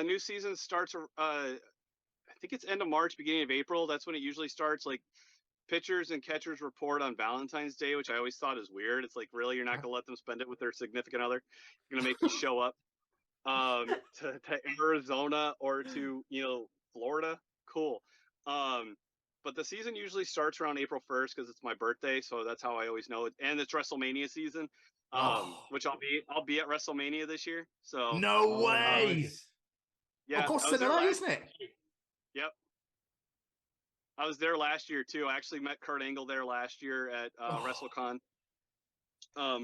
New season starts. I think it's end of March, beginning of April. That's when it usually starts. Like, pitchers and catchers report on Valentine's Day, which I always thought is weird. It's like, really, you're not gonna let them spend it with their significant other? You're gonna make you show up to Arizona or to Florida? Cool. But the season usually starts around April 1st because it's my birthday, so that's how I always know it. And it's WrestleMania season, which I'll be at WrestleMania this year. So no way. Yeah, of course, Cinderella, isn't it? Yep. I was there last year too. I actually met Kurt Angle there last year at WrestleCon.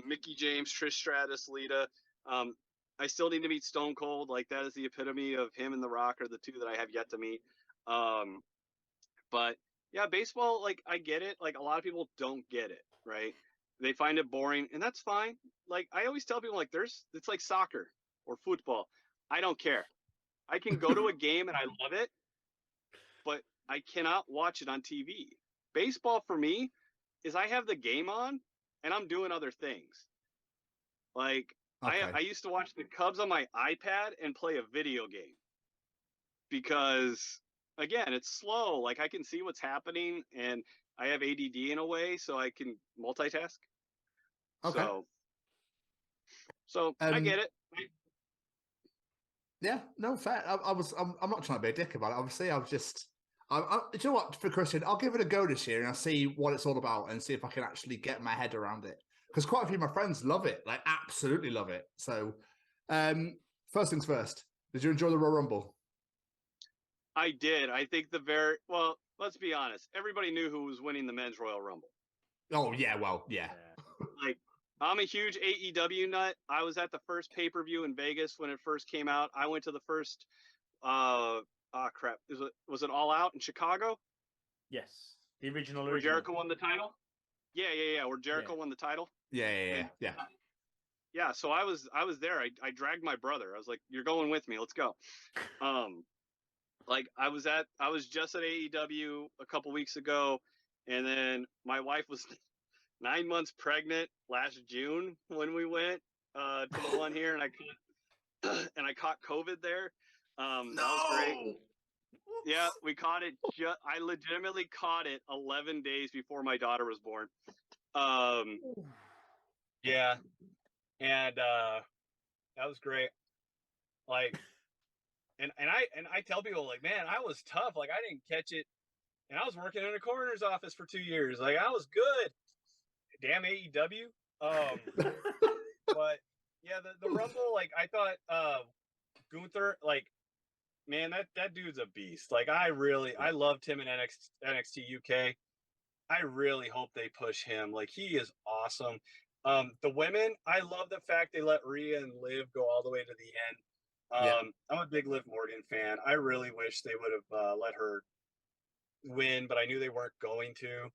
Mickey James, Trish Stratus, Lita. I still need to meet Stone Cold. Like, that is the epitome of him and The Rock are the two that I have yet to meet. But yeah, baseball, like, I get it. Like, a lot of people don't get it, right? They find it boring, and that's fine. Like, I always tell people, like, it's like soccer or football. I don't care. I can go to a game and I love it, but I cannot watch it on TV. Baseball for me is I have the game on and I'm doing other things. Like, okay. I used to watch the Cubs on my iPad and play a video game because, again, it's slow. Like, I can see what's happening and I have ADD in a way, so I can multitask. Okay. So I get it. Yeah, no, fair. I'm not trying to be a dick about it. Obviously, you know what, for Christian, I'll give it a go this year and I'll see what it's all about and see if I can actually get my head around it. Because quite a few of my friends love it, like absolutely love it. So, first things first, did you enjoy the Royal Rumble? I did. I think let's be honest. Everybody knew who was winning the men's Royal Rumble. Oh, yeah, well, yeah. Like, I'm a huge AEW nut. I was at the first pay-per-view in Vegas when it first came out. I went to the first, crap. Was it All Out in Chicago? Yes. The original. Where Jericho won the title? Yeah. Where Jericho won the title? Yeah. Yeah, so I was there. I dragged my brother. I was like, "You're going with me. Let's go." Like, I was just at AEW a couple weeks ago, and then my wife was 9 months pregnant last June when we went to the one here, and I caught COVID there. That was great. Yeah, we caught it. I legitimately caught it 11 days before my daughter was born. Yeah, and that was great. Like, and I tell people, like, man, I was tough. Like, I didn't catch it, and I was working in a coroner's office for 2 years. Like, I was good. Damn AEW. But yeah, the Rumble, like, I thought Gunther, like, man, that dude's a beast. Like, I loved him in NXT UK. I really hope they push him. Like, he is awesome. The women, I love the fact they let Rhea and Liv go all the way to the end. I'm a big Liv Morgan fan. I really wish they would have let her win, but I knew they weren't going to.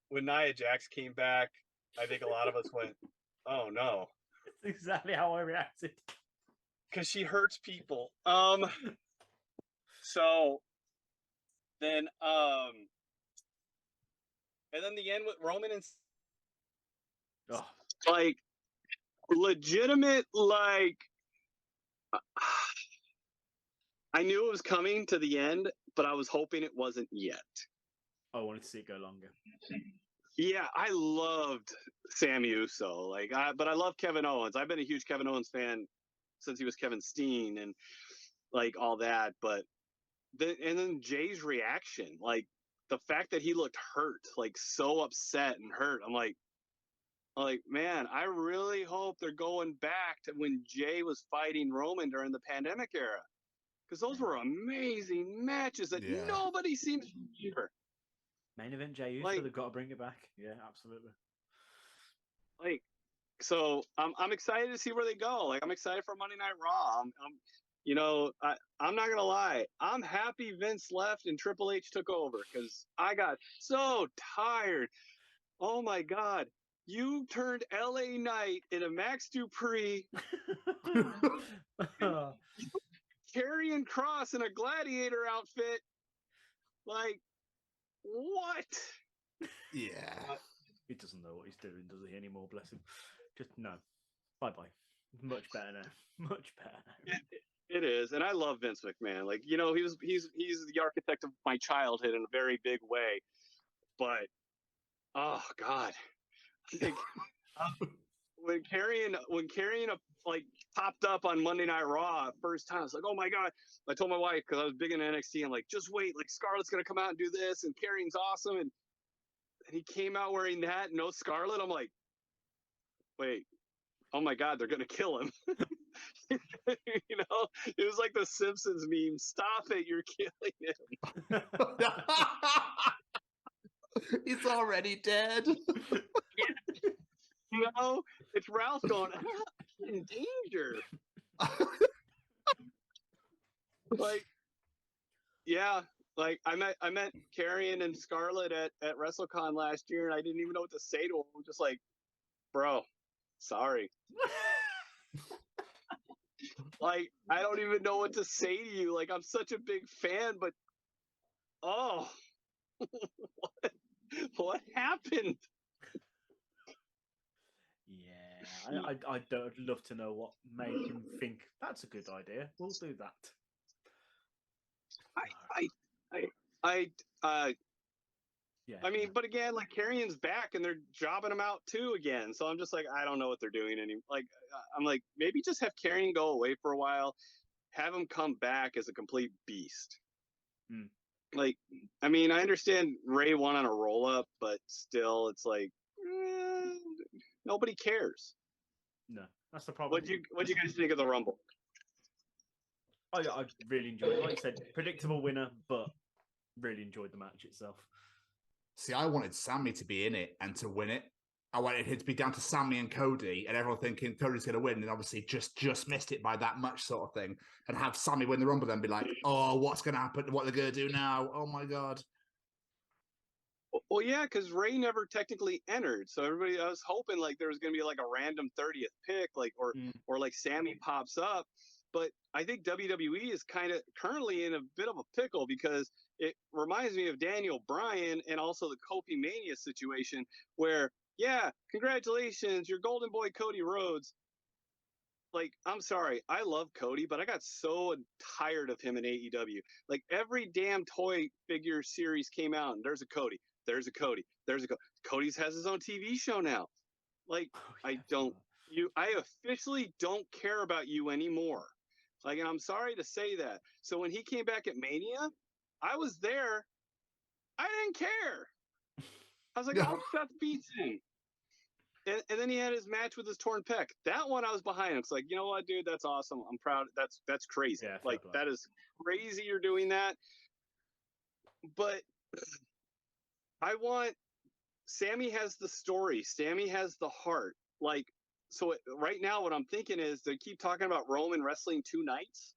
When Nia Jax came back, I think a lot of us went, "Oh no!" That's exactly how I reacted. Because she hurts people. So then, and then the end with Roman and like legitimate, like, I knew it was coming to the end, but I was hoping it wasn't yet. I wanted to see it go longer. Yeah, I loved Sammy Uso. But I love Kevin Owens. I've been a huge Kevin Owens fan since he was Kevin Steen and like all that. But then Jay's reaction, like the fact that he looked hurt, like so upset and hurt. I'm like, man, I really hope they're going back to when Jay was fighting Roman during the pandemic era, because those were amazing matches that nobody seems to remember. Main event Jey Uso, Like- they've got to bring it back. Yeah, absolutely. Like, so I'm excited to see where they go. Like, I'm excited for Monday Night Raw. I'm not gonna lie. I'm happy Vince left and Triple H took over because I got so tired. Oh my God. You turned LA Knight into Max Dupree, Karrion Kross in a gladiator outfit. Like, what? Yeah. He doesn't know what he's doing, does he, anymore? Bless him. Just no. Bye-bye. Much better now. Much better now. It is, and I love Vince McMahon. Like, he's the architect of my childhood in a very big way. But oh God, like, when Karrion like popped up on Monday Night Raw first time, I was like, oh my God. I told my wife, because I was big in NXT, I'm like, just wait, like Scarlett's gonna come out and do this, and Karrion's awesome, and he came out wearing that, no Scarlett. I'm like, wait, oh my God, they're gonna kill him. It was like the Simpsons meme. Stop it, you're killing him. He's already dead. It's Ralph going, I'm in danger. Like, yeah, like I met Karrion and Scarlett at WrestleCon last year, and I didn't even know what to say to him. I'm just like, bro, sorry. Like, I don't even know what to say to you. Like, I'm such a big fan, but oh, what happened? Yeah, I'd love to know what made him think that's a good idea. We'll do that. Yeah. I mean, but again, like Karrion's back and they're jobbing him out too again. So I'm just like, I don't know what they're doing anymore. Like, I'm like, maybe just have Karrion go away for a while, have him come back as a complete beast. Like, I mean, I understand Ray won on a roll up, but still, it's like, nobody cares. No, that's the problem. What'd you guys think of the Rumble? I really enjoyed it. Like you said, predictable winner, but really enjoyed the match itself. See, I wanted Sammy to be in it and to win it. I wanted it to be down to Sammy and Cody, and everyone thinking Cody's going to win, and obviously just missed it by that much, sort of thing. And have Sammy win the Rumble, then be like, "Oh, what's going to happen? What they're going to do now? Oh my God!" Well, yeah, because Ray never technically entered, so I was hoping like there was going to be like a random 30th pick, like or like Sammy pops up. But I think WWE is kind of currently in a bit of a pickle because it reminds me of Daniel Bryan and also the Kofi Mania situation where, yeah, congratulations, you're Golden Boy Cody Rhodes. Like, I'm sorry, I love Cody, but I got so tired of him in AEW. Like, every damn toy figure series came out, and there's a Cody, there's a Cody, there's a Cody. Cody's has his own TV show now. Like, I officially don't care about you anymore. Like, and I'm sorry to say that. So when he came back at Mania, I was there. I didn't care. I was like, oh, Seth beats him. And then he had his match with his torn pec. That one I was behind him. It's like, you know what, dude? That's awesome. I'm proud. That's crazy. Yeah, like, that is crazy you're doing that. But Sammy has the story. Sammy has the heart. Like, so right now what I'm thinking is they keep talking about Roman wrestling 2 nights.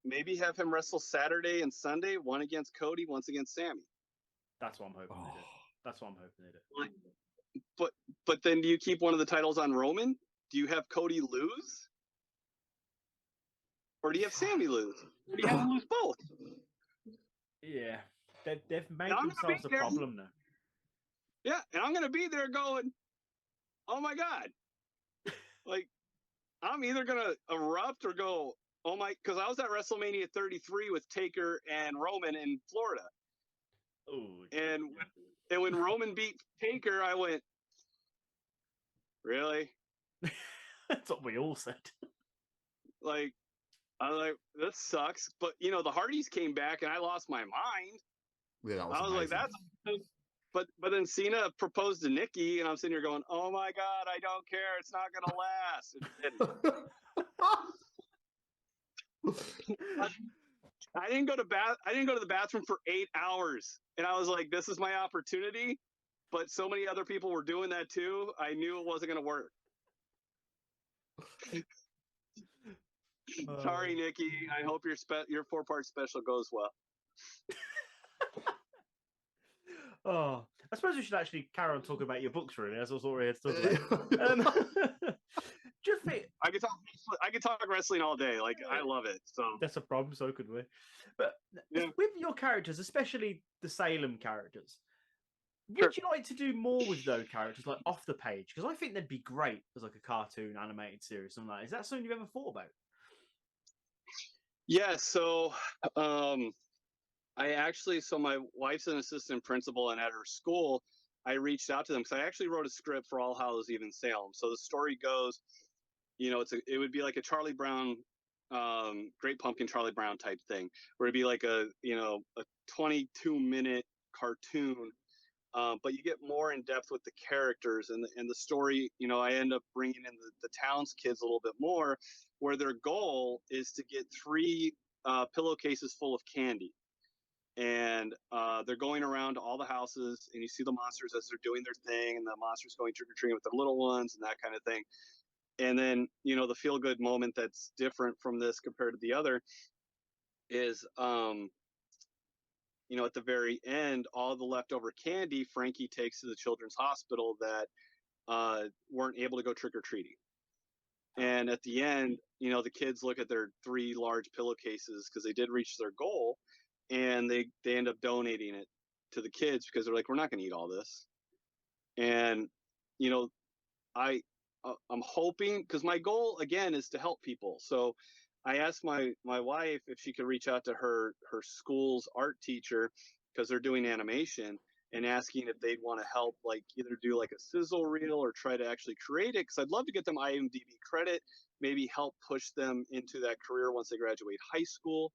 Maybe have him wrestle Saturday and Sunday, one against Cody, once against Sammy. That's what I'm hoping they do. That's what I'm hoping they do. But then do you keep one of the titles on Roman? Do you have Cody lose? Or do you have Sammy lose? Or do you have him lose both? Yeah. They've made themselves a problem now. Yeah, and I'm going to be there going, oh my God. Like, I'm either going to erupt or go, oh my, because I was at WrestleMania 33 with Taker and Roman in Florida. Oh, and And when Roman beat Taker, I went, really? That's what we all said. Like, I was like, this sucks. But you know, the Hardys came back, and I lost my mind. Yeah, that was I was like, amazing. that's. But then Cena proposed to Nikki, and I'm sitting here going, oh my god, I don't care. It's not gonna last. It didn't. I didn't go to the bathroom for 8 hours, and I was like, "This is my opportunity." But so many other people were doing that too. I knew it wasn't going to work. Sorry, Nikki. I hope your 4-part special goes well. Oh, I suppose we should actually carry on talking about your books, really. That's what we're here to talk about. Just think, I could talk wrestling all day. Like, I love it. So that's a problem. So could we. But yeah. with your characters, especially the Salem characters, Sure. would you like to do more with those characters, like off the page? Because I think they'd be great as like a cartoon animated series, something like that. Is that something you've ever thought about? Yeah. So, so my wife's an assistant principal, and at her school, I reached out to them because I actually wrote a script for All Hallows Eve in Salem. So the story goes, you know, it would be like a Charlie Brown, Great Pumpkin Charlie Brown type thing, where it'd be like a 22-minute cartoon, but you get more in depth with the characters and the story. You know, I end up bringing in the town's kids a little bit more, where their goal is to get 3 pillowcases full of candy. And they're going around to all the houses, and you see the monsters as they're doing their thing, and the monsters going trick-or-treating with their little ones and that kind of thing. And then, you know, the feel-good moment that's different from this compared to the other is, you know, at the very end, all the leftover candy Frankie takes to the children's hospital that weren't able to go trick-or-treating. And at the end, you know, the kids look at their 3 large pillowcases because they did reach their goal, and they end up donating it to the kids because they're like, we're not going to eat all this. And, you know, I'm hoping, because my goal again is to help people. So I asked my wife if she could reach out to her school's art teacher, because they're doing animation, and asking if they'd want to help, like either do like a sizzle reel or try to actually create it, because I'd love to get them IMDb credit, maybe help push them into that career once they graduate high school.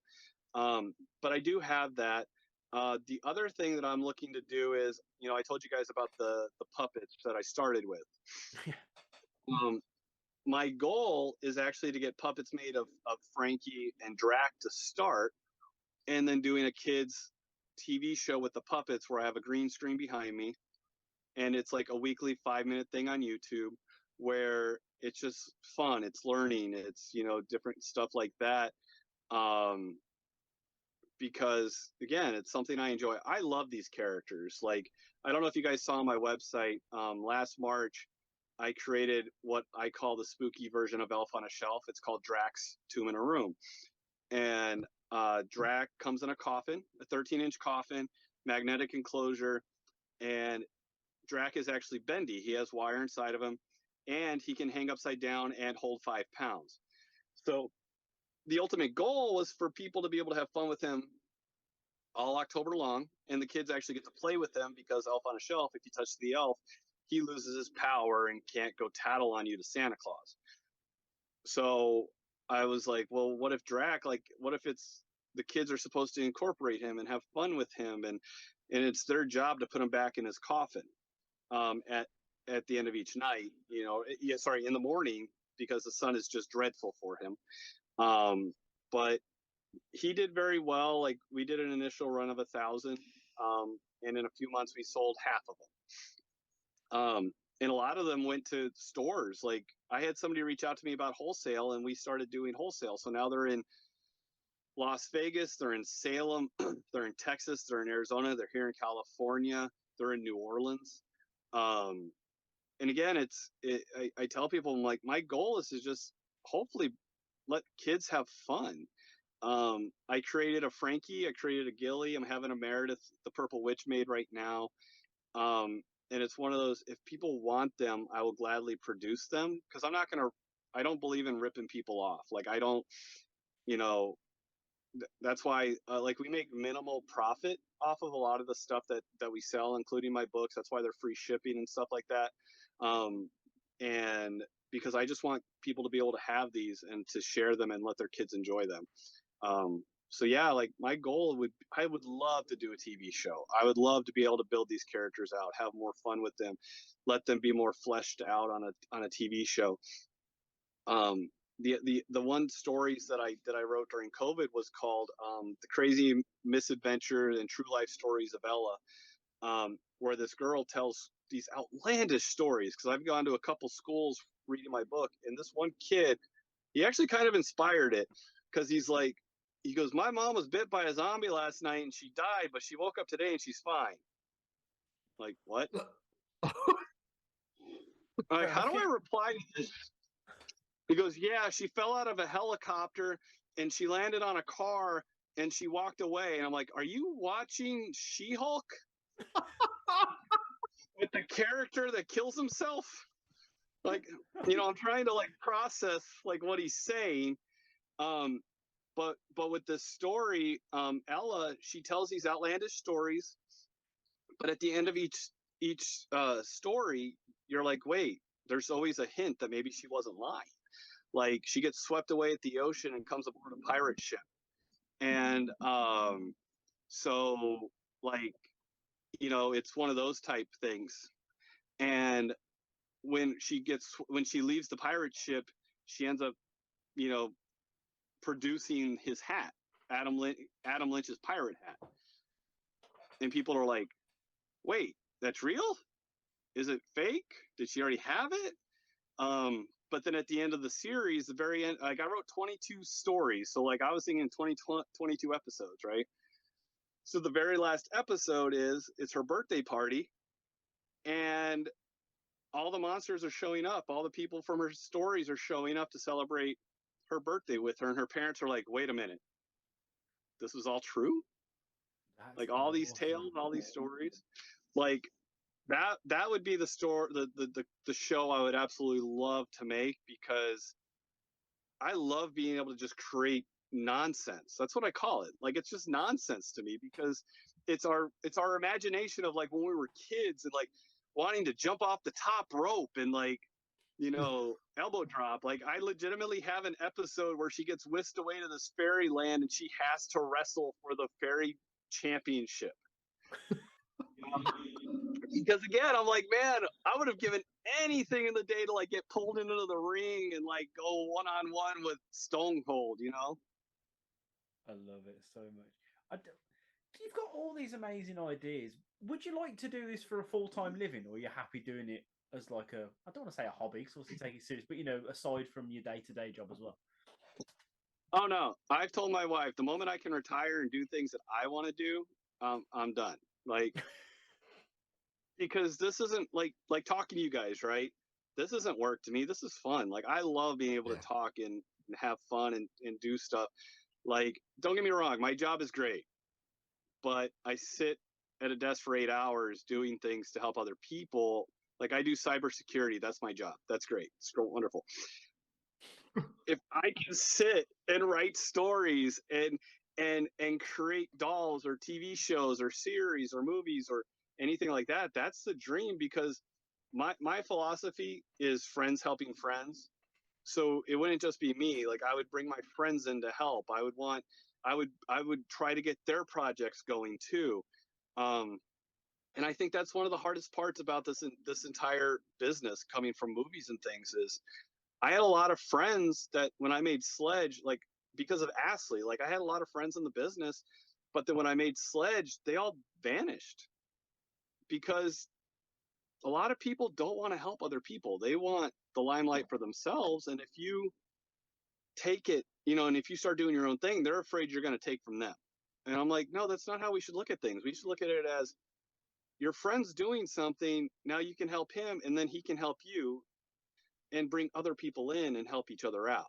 But I do have that. The other thing that I'm looking to do is, you know, I told you guys about the puppets that I started with. My goal is actually to get puppets made of Frankie and Drac to start, and then doing a kids TV show with the puppets where I have a green screen behind me, and it's like a weekly 5-minute thing on YouTube where it's just fun, it's learning, it's, you know, different stuff like that. Because again, it's something I enjoy. I love these characters. Like, I don't know if you guys saw on my website, last March, I created what I call the spooky version of Elf on a Shelf. It's called Drac's Tomb in a Room. And Drac comes in a coffin, a 13-inch coffin, magnetic enclosure, and Drac is actually bendy. He has wire inside of him, and he can hang upside down and hold 5 pounds. So the ultimate goal was for people to be able to have fun with him all October long, and the kids actually get to play with him, because Elf on a Shelf, if you touch the elf, he loses his power and can't go tattle on you to Santa Claus. So I was like, well, what if Drac, like, what if it's the kids are supposed to incorporate him and have fun with him, and it's their job to put him back in his coffin at the end of each night, you know, in the morning, because the sun is just dreadful for him. But he did very well. Like, we did an initial run of 1,000, and in a few months we sold half of them. And a lot of them went to stores. Like, I had somebody reach out to me about wholesale, and we started doing wholesale. So now they're in Las Vegas, they're in Salem, they're in Texas, they're in Arizona, they're here in California, they're in New Orleans. And again, I tell people, I'm like, my goal is to just hopefully let kids have fun. I created a Frankie, I created a Gilly, I'm having a Meredith, the Purple Witch, made right now. And it's one of those, if people want them, I will gladly produce them, because I don't believe in ripping people off. Like, I don't, you know, that's why like we make minimal profit off of a lot of the stuff that we sell, including my books. That's why they're free shipping and stuff like that. And because I just want people to be able to have these and to share them and let their kids enjoy them. So yeah, like my goal I would love to do a TV show. I would love to be able to build these characters out, have more fun with them, let them be more fleshed out on a TV show. The one stories that I wrote during COVID was called The Crazy Misadventure and True Life Stories of Ella, where this girl tells these outlandish stories. Because I've gone to a couple schools reading my book, and this one kid, he actually kind of inspired it, because he goes, my mom was bit by a zombie last night and she died, but she woke up today and she's fine. Like, what? Like, how do I reply to this? He goes, yeah, she fell out of a helicopter and she landed on a car and she walked away. And I'm like, are you watching She-Hulk? With the character that kills himself? Like, I'm trying to like process like what he's saying. But with this story, Ella, she tells these outlandish stories, but at the end of each story, you're like, wait, there's always a hint that maybe she wasn't lying. Like, she gets swept away at the ocean and comes aboard a pirate ship. And so, like, it's one of those type things. And when she leaves the pirate ship, she ends up, producing his hat, Adam Lynch's pirate hat. And people are like, wait, that's real? Is it fake? Did she already have it? But then at the end of the series, the very end, like I wrote 22 stories. So like I was thinking 22 episodes, right? So the very last episode it's her birthday party, and all the monsters are showing up. All the people from her stories are showing up to celebrate her birthday with her, and her parents are like, wait a minute, this was all true? That's like all these tales, all these stories, like that would be the story, the show I would absolutely love to make, because I love being able to just create nonsense. That's what I call it. Like, it's just nonsense to me, because it's our imagination of like when we were kids and like wanting to jump off the top rope and like, elbow drop. Like, I legitimately have an episode where she gets whisked away to this fairy land and she has to wrestle for the fairy championship. Because again, I'm like, man, I would have given anything in the day to like get pulled into the ring and like go one-on-one with Stone Cold, I love it so much. You've got all these amazing ideas. Would you like to do this for a full-time living, or are you happy doing it as like I don't want to say a hobby, because obviously take it serious, but aside from your day-to-day job as well? Oh no, I've told my wife the moment I can retire and do things that I want to do, I'm done. Like, because this isn't like talking to you guys, right? This isn't work to me. This is fun. Like, I love being able to talk and have fun and do stuff. Like, don't get me wrong, my job is great, but I sit at a desk for 8 hours doing things to help other people. Like, I do cybersecurity. That's my job. That's great. It's wonderful. If I can sit and write stories and create dolls or TV shows or series or movies or anything like that, that's the dream, because my philosophy is friends helping friends. So it wouldn't just be me. Like, I would bring my friends in to help. I would try to get their projects going too. And I think that's one of the hardest parts about this entire business, coming from movies and things, is I had a lot of friends that when I made Sledge, like, because of Astley, like I had a lot of friends in the business, but then when I made Sledge, they all vanished, because a lot of people don't want to help other people. They want the limelight for themselves. And if you take it, and if you start doing your own thing, they're afraid you're going to take from them. And I'm like, no, that's not how we should look at things. We should look at it as, your friend's doing something, now you can help him, and then he can help you, and bring other people in and help each other out.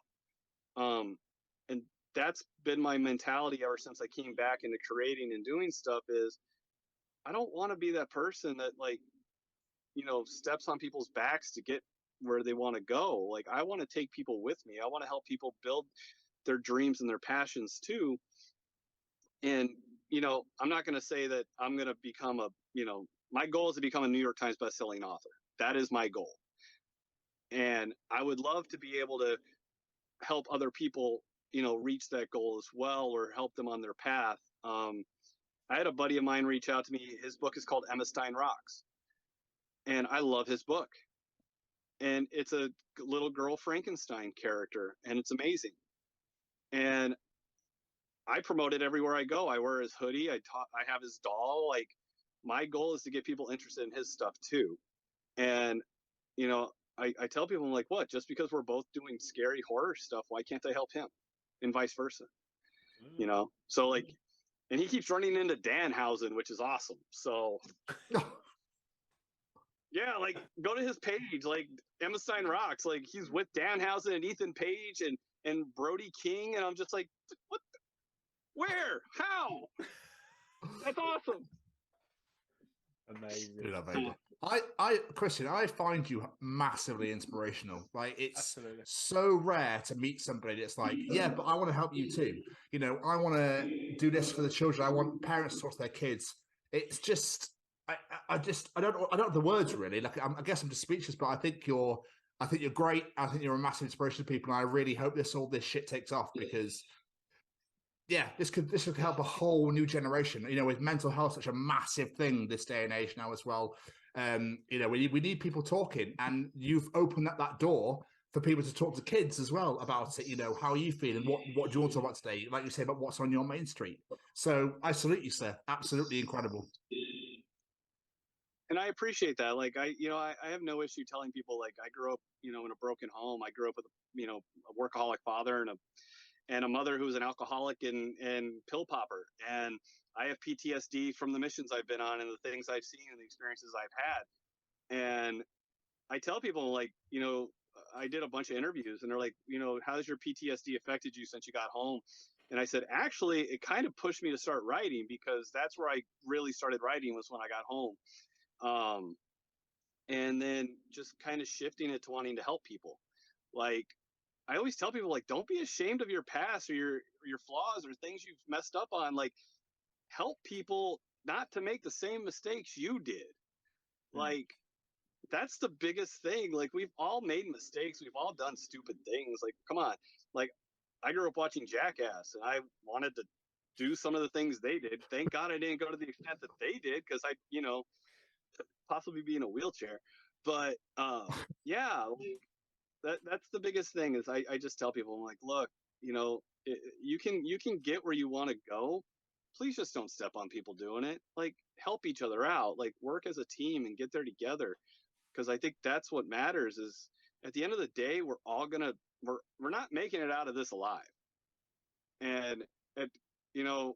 And that's been my mentality ever since I came back into creating and doing stuff, is I don't want to be that person that like, steps on people's backs to get where they want to go. Like, I want to take people with me. I want to help people build their dreams and their passions too. And, you know, I'm not going to say that I'm going to become my goal is to become a New York Times bestselling author. That is my goal. And I would love to be able to help other people, you know, reach that goal as well, or help them on their path. I had a buddy of mine reach out to me. His book is called Emma Stein Rocks. And I love his book. And it's a little girl Frankenstein character, and it's amazing. And I promote it everywhere I go. I wear his hoodie. I have his doll. Like, my goal is to get people interested in his stuff too. And, you know, I tell people, I'm like, what? Just because we're both doing scary horror stuff, why can't I help him? And vice versa. You know? So, like, and he keeps running into Danhausen, which is awesome. So, yeah, like, go to his page, like, Emma Stein Rocks. Like, he's with Danhausen and Ethan Page and Brody King. And I'm just like, what? Where? How? That's awesome. Amazing. Christian, I find you massively inspirational. Like, it's Absolutely. so rare to meet somebody that's like, yeah, but I want to help you too. You know, I want to do this for the children. I want parents to talk to their kids. It's just, I don't know the words really. Like, I guess I'm just speechless. But I think you're great. I think you're a massive inspiration to people. And I really hope all this shit takes off, because yeah, this could help a whole new generation. You know, with mental health such a massive thing this day and age now as well. You know, we need people talking, and you've opened up that door for people to talk to kids as well about it. You know, how are you feeling? What do you want to talk about today? Like you say, about what's on your main street. So I salute you, sir. Absolutely incredible. And I appreciate that. Like, I have no issue telling people, like, I grew up, you know, in a broken home. I grew up with, you know, a workaholic father and a mother who was an alcoholic and pill popper. And I have PTSD from the missions I've been on and the things I've seen and the experiences I've had. And I tell people, like, you know, I did a bunch of interviews and they're like, you know, how's your PTSD affected you since you got home? And I said, actually, it kind of pushed me to start writing, because that's where I really started writing, was when I got home. And then just kind of shifting it to wanting to help people. Like, I always tell people, like, don't be ashamed of your past or your flaws or things you've messed up on. Like, help people not to make the same mistakes you did. Like, that's the biggest thing. Like, we've all made mistakes. We've all done stupid things. Like, come on. Like, I grew up watching Jackass, and I wanted to do some of the things they did. Thank God I didn't go to the extent that they did, because I, you know, possibly be in a wheelchair. But yeah, like, that's the biggest thing is I just tell people, I'm like, look, you know, you can get where you want to go. Please just don't step on people doing it. Like, help each other out, like, work as a team and get there together. Because I think that's what matters. Is at the end of the day, we're not making it out of this alive. And you know,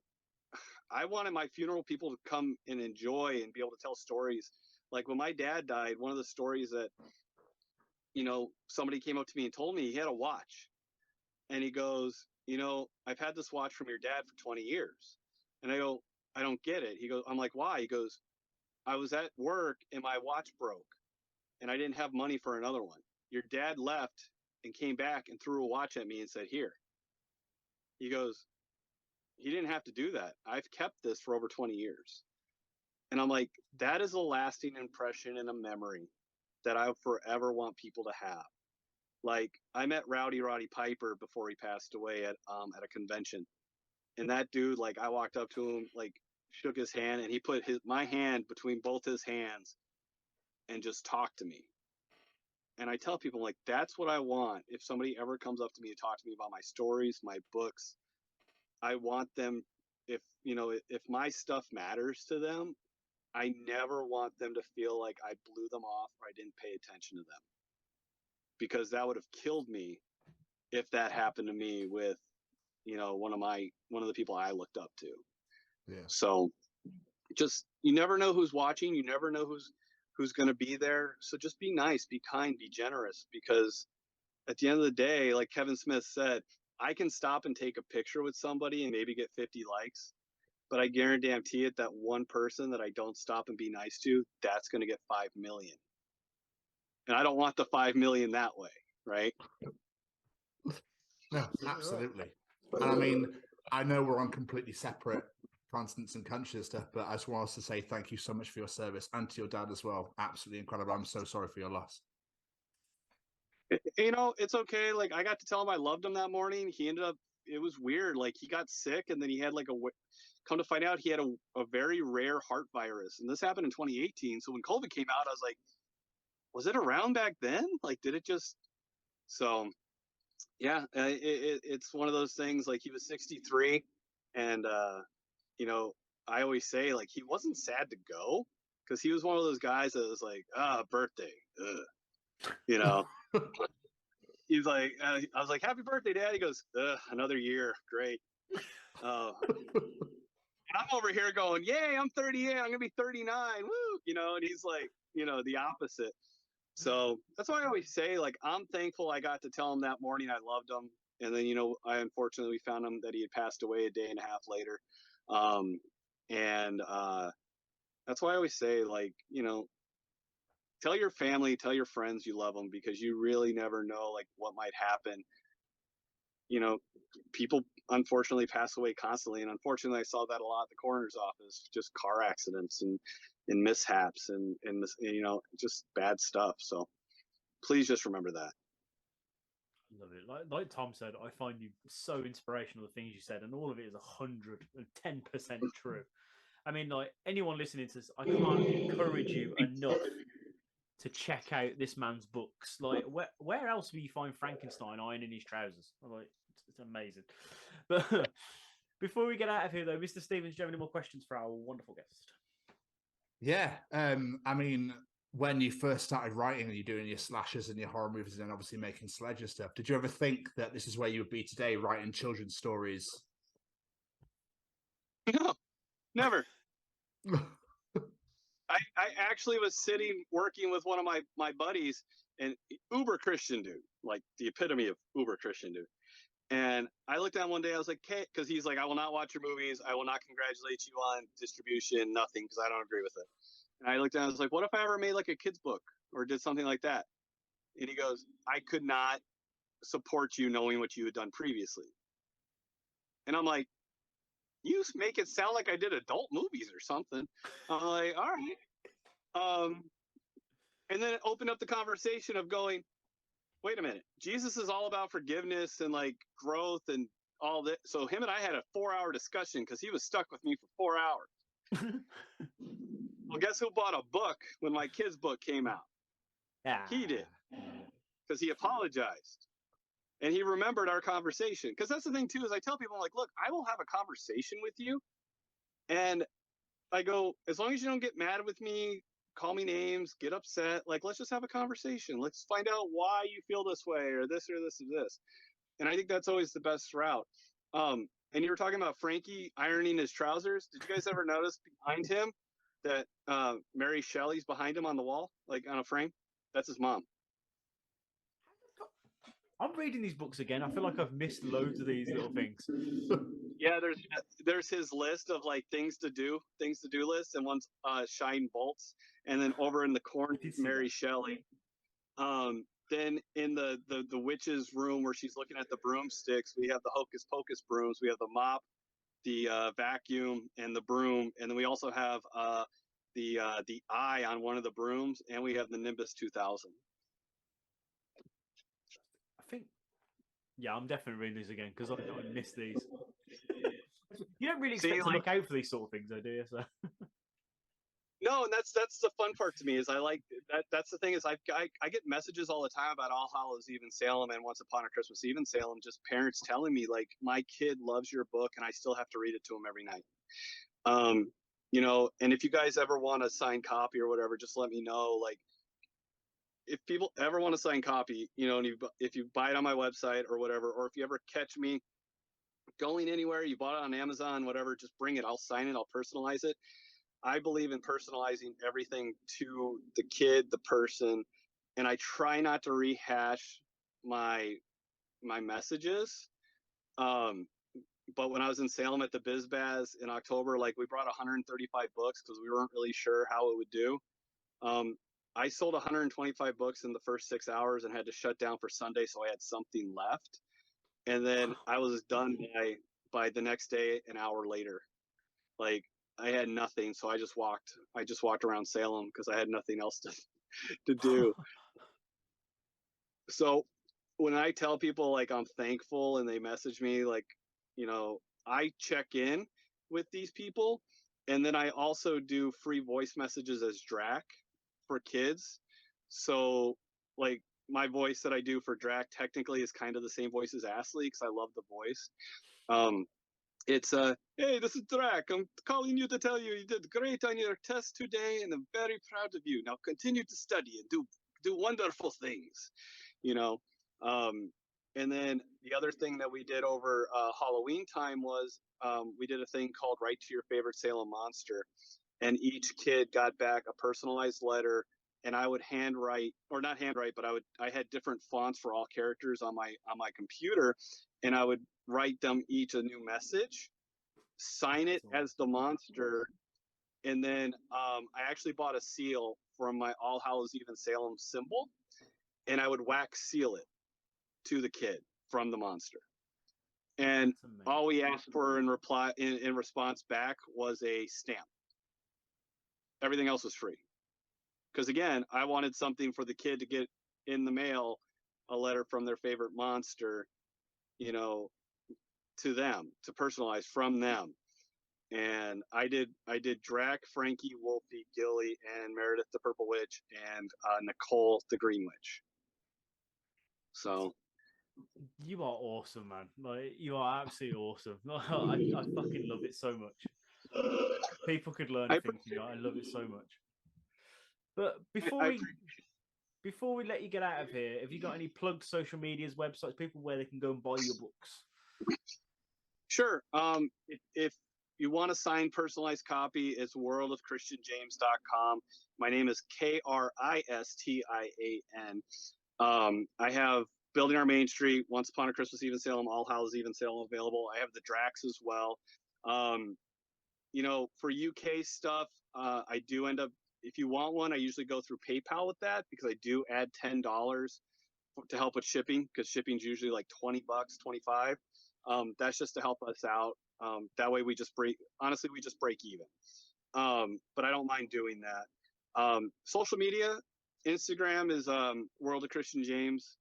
I wanted my funeral people to come and enjoy and be able to tell stories. Like, when my dad died, one of the stories that, you know, somebody came up to me and told me, he had a watch. And he goes, you know, I've had this watch from your dad for 20 years. And I go, I don't get it. He goes, I'm like, why? He goes, I was at work and my watch broke and I didn't have money for another one. Your dad left and came back and threw a watch at me and said, here. He goes, he didn't have to do that. I've kept this for over 20 years. And I'm like, that is a lasting impression and a memory that I forever want people to have. Like, I met Rowdy Roddy Piper before he passed away at a convention. And that dude, like, I walked up to him, like, shook his hand, and he put my hand between both his hands and just talked to me. And I tell people, like, that's what I want. If somebody ever comes up to me to talk to me about my stories, my books, I want them, if my stuff matters to them, I never want them to feel like I blew them off or I didn't pay attention to them. Because that would have killed me if that happened to me with, you know, one of the people I looked up to. Yeah. So just, you never know who's watching. You never know who's going to be there. So just be nice, be kind, be generous, because at the end of the day, like Kevin Smith said, I can stop and take a picture with somebody and maybe get 50 likes, but I guarantee it, that one person that I don't stop and be nice to, that's going to get 5 million. And I don't want the 5 million that way, right? No, absolutely. And I mean, I know we're on completely separate consonants and country and stuff, but I just want us to say thank you so much for your service and to your dad as well. Absolutely incredible. I'm so sorry for your loss. You know, it's okay. Like, I got to tell him I loved him that morning. He ended up, it was weird. Like, he got sick, and then he had like come to find out he had a very rare heart virus. And this happened in 2018. So when COVID came out, I was like, was it around back then? Like, did it just, so yeah, it's one of those things. Like, he was 63, and, you know, I always say, like, he wasn't sad to go, because he was one of those guys that was like, birthday, you know. He's like, I was like, happy birthday, Dad. He goes, another year, great. I'm over here going, yay, I'm 38, I'm gonna be 39, woo, you know. And he's like, you know, the opposite. So that's why I always say, like, I'm thankful I got to tell him that morning I loved him. And then, you know, I unfortunately found him that he had passed away a day and a half later. That's why I always say, like, you know, tell your family, tell your friends you love them, because you really never know, like, what might happen. You know, people unfortunately pass away constantly, and unfortunately I saw that a lot at the coroner's office, just car accidents and mishaps and you know, just bad stuff. So please just remember that. Love it. Like Tom said, I find you so inspirational, the things you said, and all of it is 110% true. I mean, like, anyone listening to this, I can't encourage you enough to check out this man's books. Like, where else will you find Frankenstein ironing his trousers? Like, it's amazing. But before we get out of here, though, Mr. Stevens, do you have any more questions for our wonderful guest? Yeah, I mean, when you first started writing and you're doing your slashers and your horror movies and then obviously making Sledge and stuff, did you ever think that this is where you would be today, writing children's stories? No, never. I actually was sitting working with one of my buddies, and uber Christian dude, like the epitome of uber Christian dude. And I looked at him one day, I was like, hey, because he's like, I will not watch your movies. I will not congratulate you on distribution, nothing, because I don't agree with it. And I looked at him, I was like, what if I ever made like a kid's book or did something like that? And he goes, I could not support you knowing what you had done previously. And I'm like, you make it sound like I did adult movies or something. I'm like, all right. And then it opened up the conversation of going, wait a minute, Jesus is all about forgiveness and like growth and all that. So him and I had a 4-hour discussion because he was stuck with me for 4 hours. Well, guess who bought a book when my kid's book came out? He did, because he apologized. And he remembered our conversation. Because that's the thing, too, is I tell people, I'm like, look, I will have a conversation with you. And I go, as long as you don't get mad with me, call me names, get upset, like, let's just have a conversation. Let's find out why you feel this way or this or this or this. And I think that's always the best route. And you were talking about Frankie ironing his trousers. Did you guys ever notice behind him that Mary Shelley's behind him on the wall, like on a frame? That's his mom. I'm reading these books again. I feel like I've missed loads of these little things. Yeah, there's his list of like things to do list, and one's shine bolts, and then over in the corner Mary Shelley. Then in the witch's room where she's looking at the broomsticks, we have the hocus pocus brooms, we have the mop, the vacuum, and the broom, and then we also have the eye on one of the brooms, and we have the Nimbus 2000. Yeah, I'm definitely reading these again because I miss these. You don't really expect to look out for these sort of things, though, do you? So. No, and that's the fun part to me is I like that. That's the thing is I get messages all the time about All Hallows Eve in Salem and Once Upon a Christmas Eve in Salem, just parents telling me like my kid loves your book and I still have to read it to him every night. You know, and if you guys ever want a signed copy or whatever, just let me know. Like, if people ever want a signed copy, you know, and if you buy it on my website or whatever, or if you ever catch me going anywhere, you bought it on Amazon, whatever, just bring it. I'll sign it. I'll personalize it. I believe in personalizing everything to the kid, the person, and I try not to rehash my messages. But when I was in Salem at the BizBaz in October, like we brought 135 books because we weren't really sure how it would do. I sold 125 books in the first 6 hours and had to shut down for Sunday, so I had something left. And then I was done by the next day, an hour later. Like I had nothing, so I just walked around Salem because I had nothing else to do. So when I tell people like I'm thankful and they message me, like, I check in with these people, and then I also do free voice messages as Drac for kids. So like my voice that I do for Drac technically is kind of the same voice as Astley because I love the voice. Um, it's hey, this is Drac. I'm calling you to tell you did great on your test today, and I'm very proud of you. Now continue to study and do wonderful things, you know. And then the other thing that we did over Halloween time was we did a thing called Write to Your Favorite Salem Monster, and each kid got back a personalized letter, and I would handwrite, or not handwrite, but I had different fonts for all characters on my computer, and I would write them each a new message, sign it as the monster, and then I actually bought a seal from my All Hallows Eve Salem symbol, and I would wax seal it to the kid from the monster. And all we asked for in response back was a stamp. Everything else was free. Because again, I wanted something for the kid to get in the mail, a letter from their favorite monster, to them, to personalize from them. And I did Drac, Frankie, Wolfie, Gilly, and Meredith the Purple Witch, and Nicole the Green Witch. So you are awesome, man. Like you are absolutely awesome. I fucking love it so much. People could learn a thing from you. I love it so much. But before we let you get out of here, have you got any plugged social medias, websites, people where they can go and buy your books? Sure. If you want a signed personalized copy, it's worldofchristianjames.com. My name is Kristian. I have Building Our Main Street, Once Upon a Christmas Eve in Salem, All Hallows Eve in Salem available. I have the Drax as well. For UK stuff, I do end up, if you want one, I usually go through PayPal with that because I do add $10 to help with shipping because shipping's usually like $20, $25. That's just to help us out. That way we just break even. But I don't mind doing that. Social media, Instagram is World of Christian James.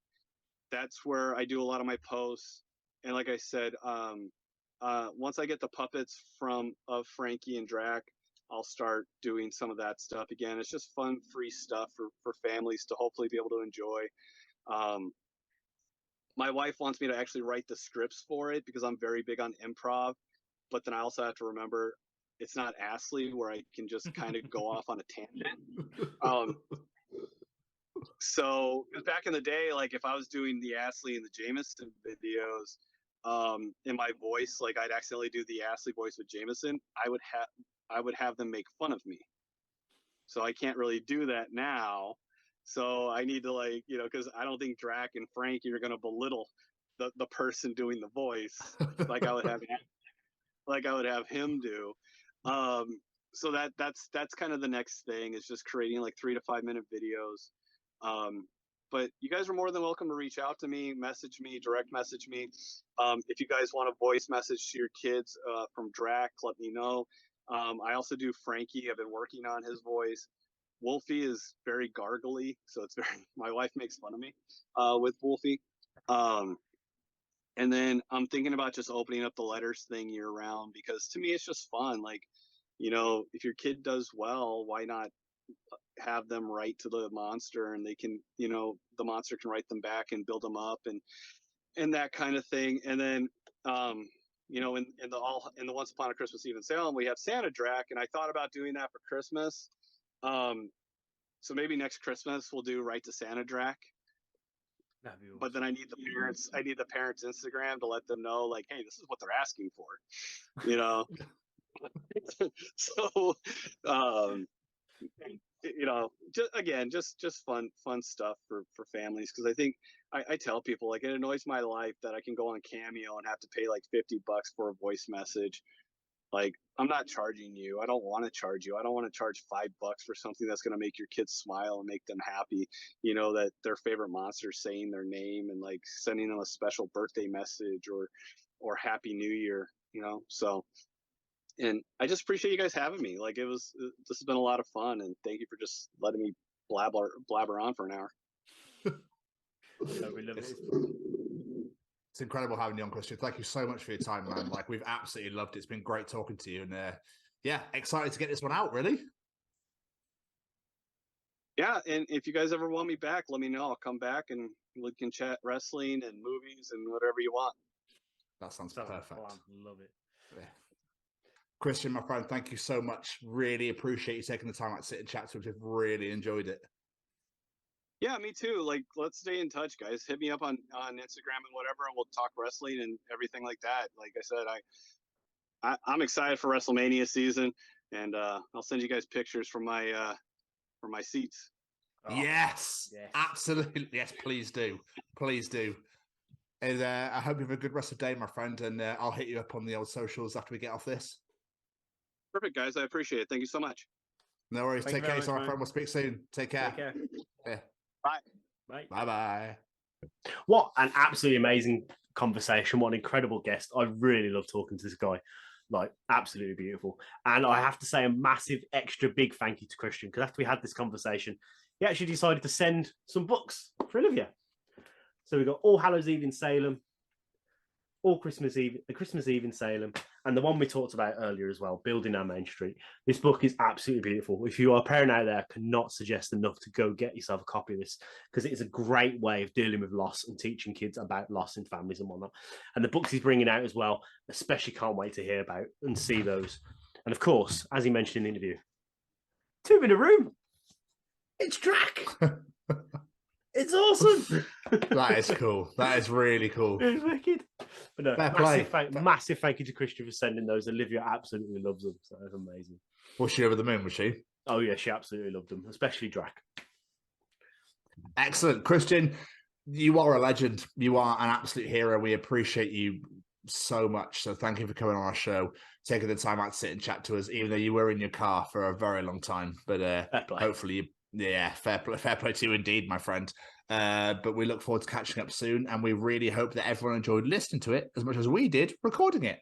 That's where I do a lot of my posts. And like I said, once I get the puppets of Frankie and Drac, I'll start doing some of that stuff again. It's just fun, free stuff for families to hopefully be able to enjoy. My wife wants me to actually write the scripts for it because I'm very big on improv, but then I also have to remember it's not Astley where I can just kind of go off on a tangent. So back in the day, like if I was doing the Astley and the Jameson videos, in my voice, like I'd accidentally do the Astley voice with Jameson, I would have them make fun of me. So I can't really do that now. So I need to because I don't think Drac and Frankie are going to belittle the person doing the voice like I would have him do. So that's kind of the next thing is just creating like 3 to 5 minute videos. But you guys are more than welcome to reach out to me, message me, direct message me. If you guys want a voice message to your kids from Drac, let me know. I also do Frankie. I've been working on his voice. Wolfie is very gargly, so my wife makes fun of me with Wolfie. And then I'm thinking about just opening up the letters thing year round because to me it's just fun. Like, if your kid does well, why not have them write to the monster and they can, the monster can write them back and build them up and that kind of thing. And then, in the Once Upon a Christmas Eve in Salem, we have Santa Drac, and I thought about doing that for Christmas. So maybe next Christmas we'll do Write to Santa Drac. That'd be awesome. But then I need the parents' Instagram to let them know, like, hey, this is what they're asking for, So, just fun stuff for families because I think I tell people like it annoys my life that I can go on Cameo and have to pay like $50 for a voice message. Like, I'm not charging you. I don't want to charge you. I don't want to charge $5 for something that's going to make your kids smile and make them happy. That their favorite monster is saying their name and like sending them a special birthday message or Happy New Year. So And I just appreciate you guys having me. Like this has been a lot of fun, and thank you for just letting me blabber on for an hour. No, we love it. It's incredible having you on, Christian. Thank you so much for your time, man. Like, we've absolutely loved it. It's been great talking to you, and yeah, excited to get this one out, really. Yeah, and if you guys ever want me back, let me know. I'll come back and we can chat wrestling and movies and whatever you want. That sounds So perfect. fun. Love it. Yeah. Christian, my friend, thank you so much. Really appreciate you taking the time out to sit and chat to us. We've really enjoyed it. Yeah, me too. Like, let's stay in touch, guys. Hit me up on Instagram and whatever, and we'll talk wrestling and everything like that. Like I said, I'm excited for WrestleMania season, and I'll send you guys pictures from my seats. Oh, Yes, yes. absolutely. Yes, please do. Please do. And I hope you have a good rest of the day, my friend. And I'll hit you up on the old socials after we get off this. Perfect, guys. I appreciate it. Thank you so much. No worries. Thank you Take care, very much, my man. friend. We'll speak soon. Take care. Take care. Yeah. Bye. Bye. Bye-bye. What an absolutely amazing conversation. What an incredible guest. I really love talking to this guy. Like, absolutely beautiful. And I have to say a massive, extra big thank you to Christian, because after we had this conversation, he actually decided to send some books for Olivia. So we got All Hallows Eve in Salem, All Christmas Eve, the Christmas Eve in Salem, and the one we talked about earlier as well, Building Our Main Street. This book is absolutely beautiful. If you are a parent out there, I cannot suggest enough to go get yourself a copy of this, because it is a great way of dealing with loss and teaching kids about loss in families and whatnot. And the books he's bringing out as well, especially can't wait to hear about and see those. And of course, as he mentioned in the interview, 2 in a room. It's Drac. It's awesome. That is cool. That is really cool. It's wicked. But no, Fair play. massive thank you to Christian for sending those. Olivia absolutely loves them. So that's amazing. Was she over the moon, was she? Oh, yeah, she absolutely loved them, especially Drac. Excellent. Christian, you are a legend. You are an absolute hero. We appreciate you so much. So thank you for coming on our show, taking the time out to sit and chat to us, even though you were in your car for a very long time. But hopefully, yeah, fair play to you indeed, my friend. But we look forward to catching up soon, and we really hope that everyone enjoyed listening to it as much as we did recording it.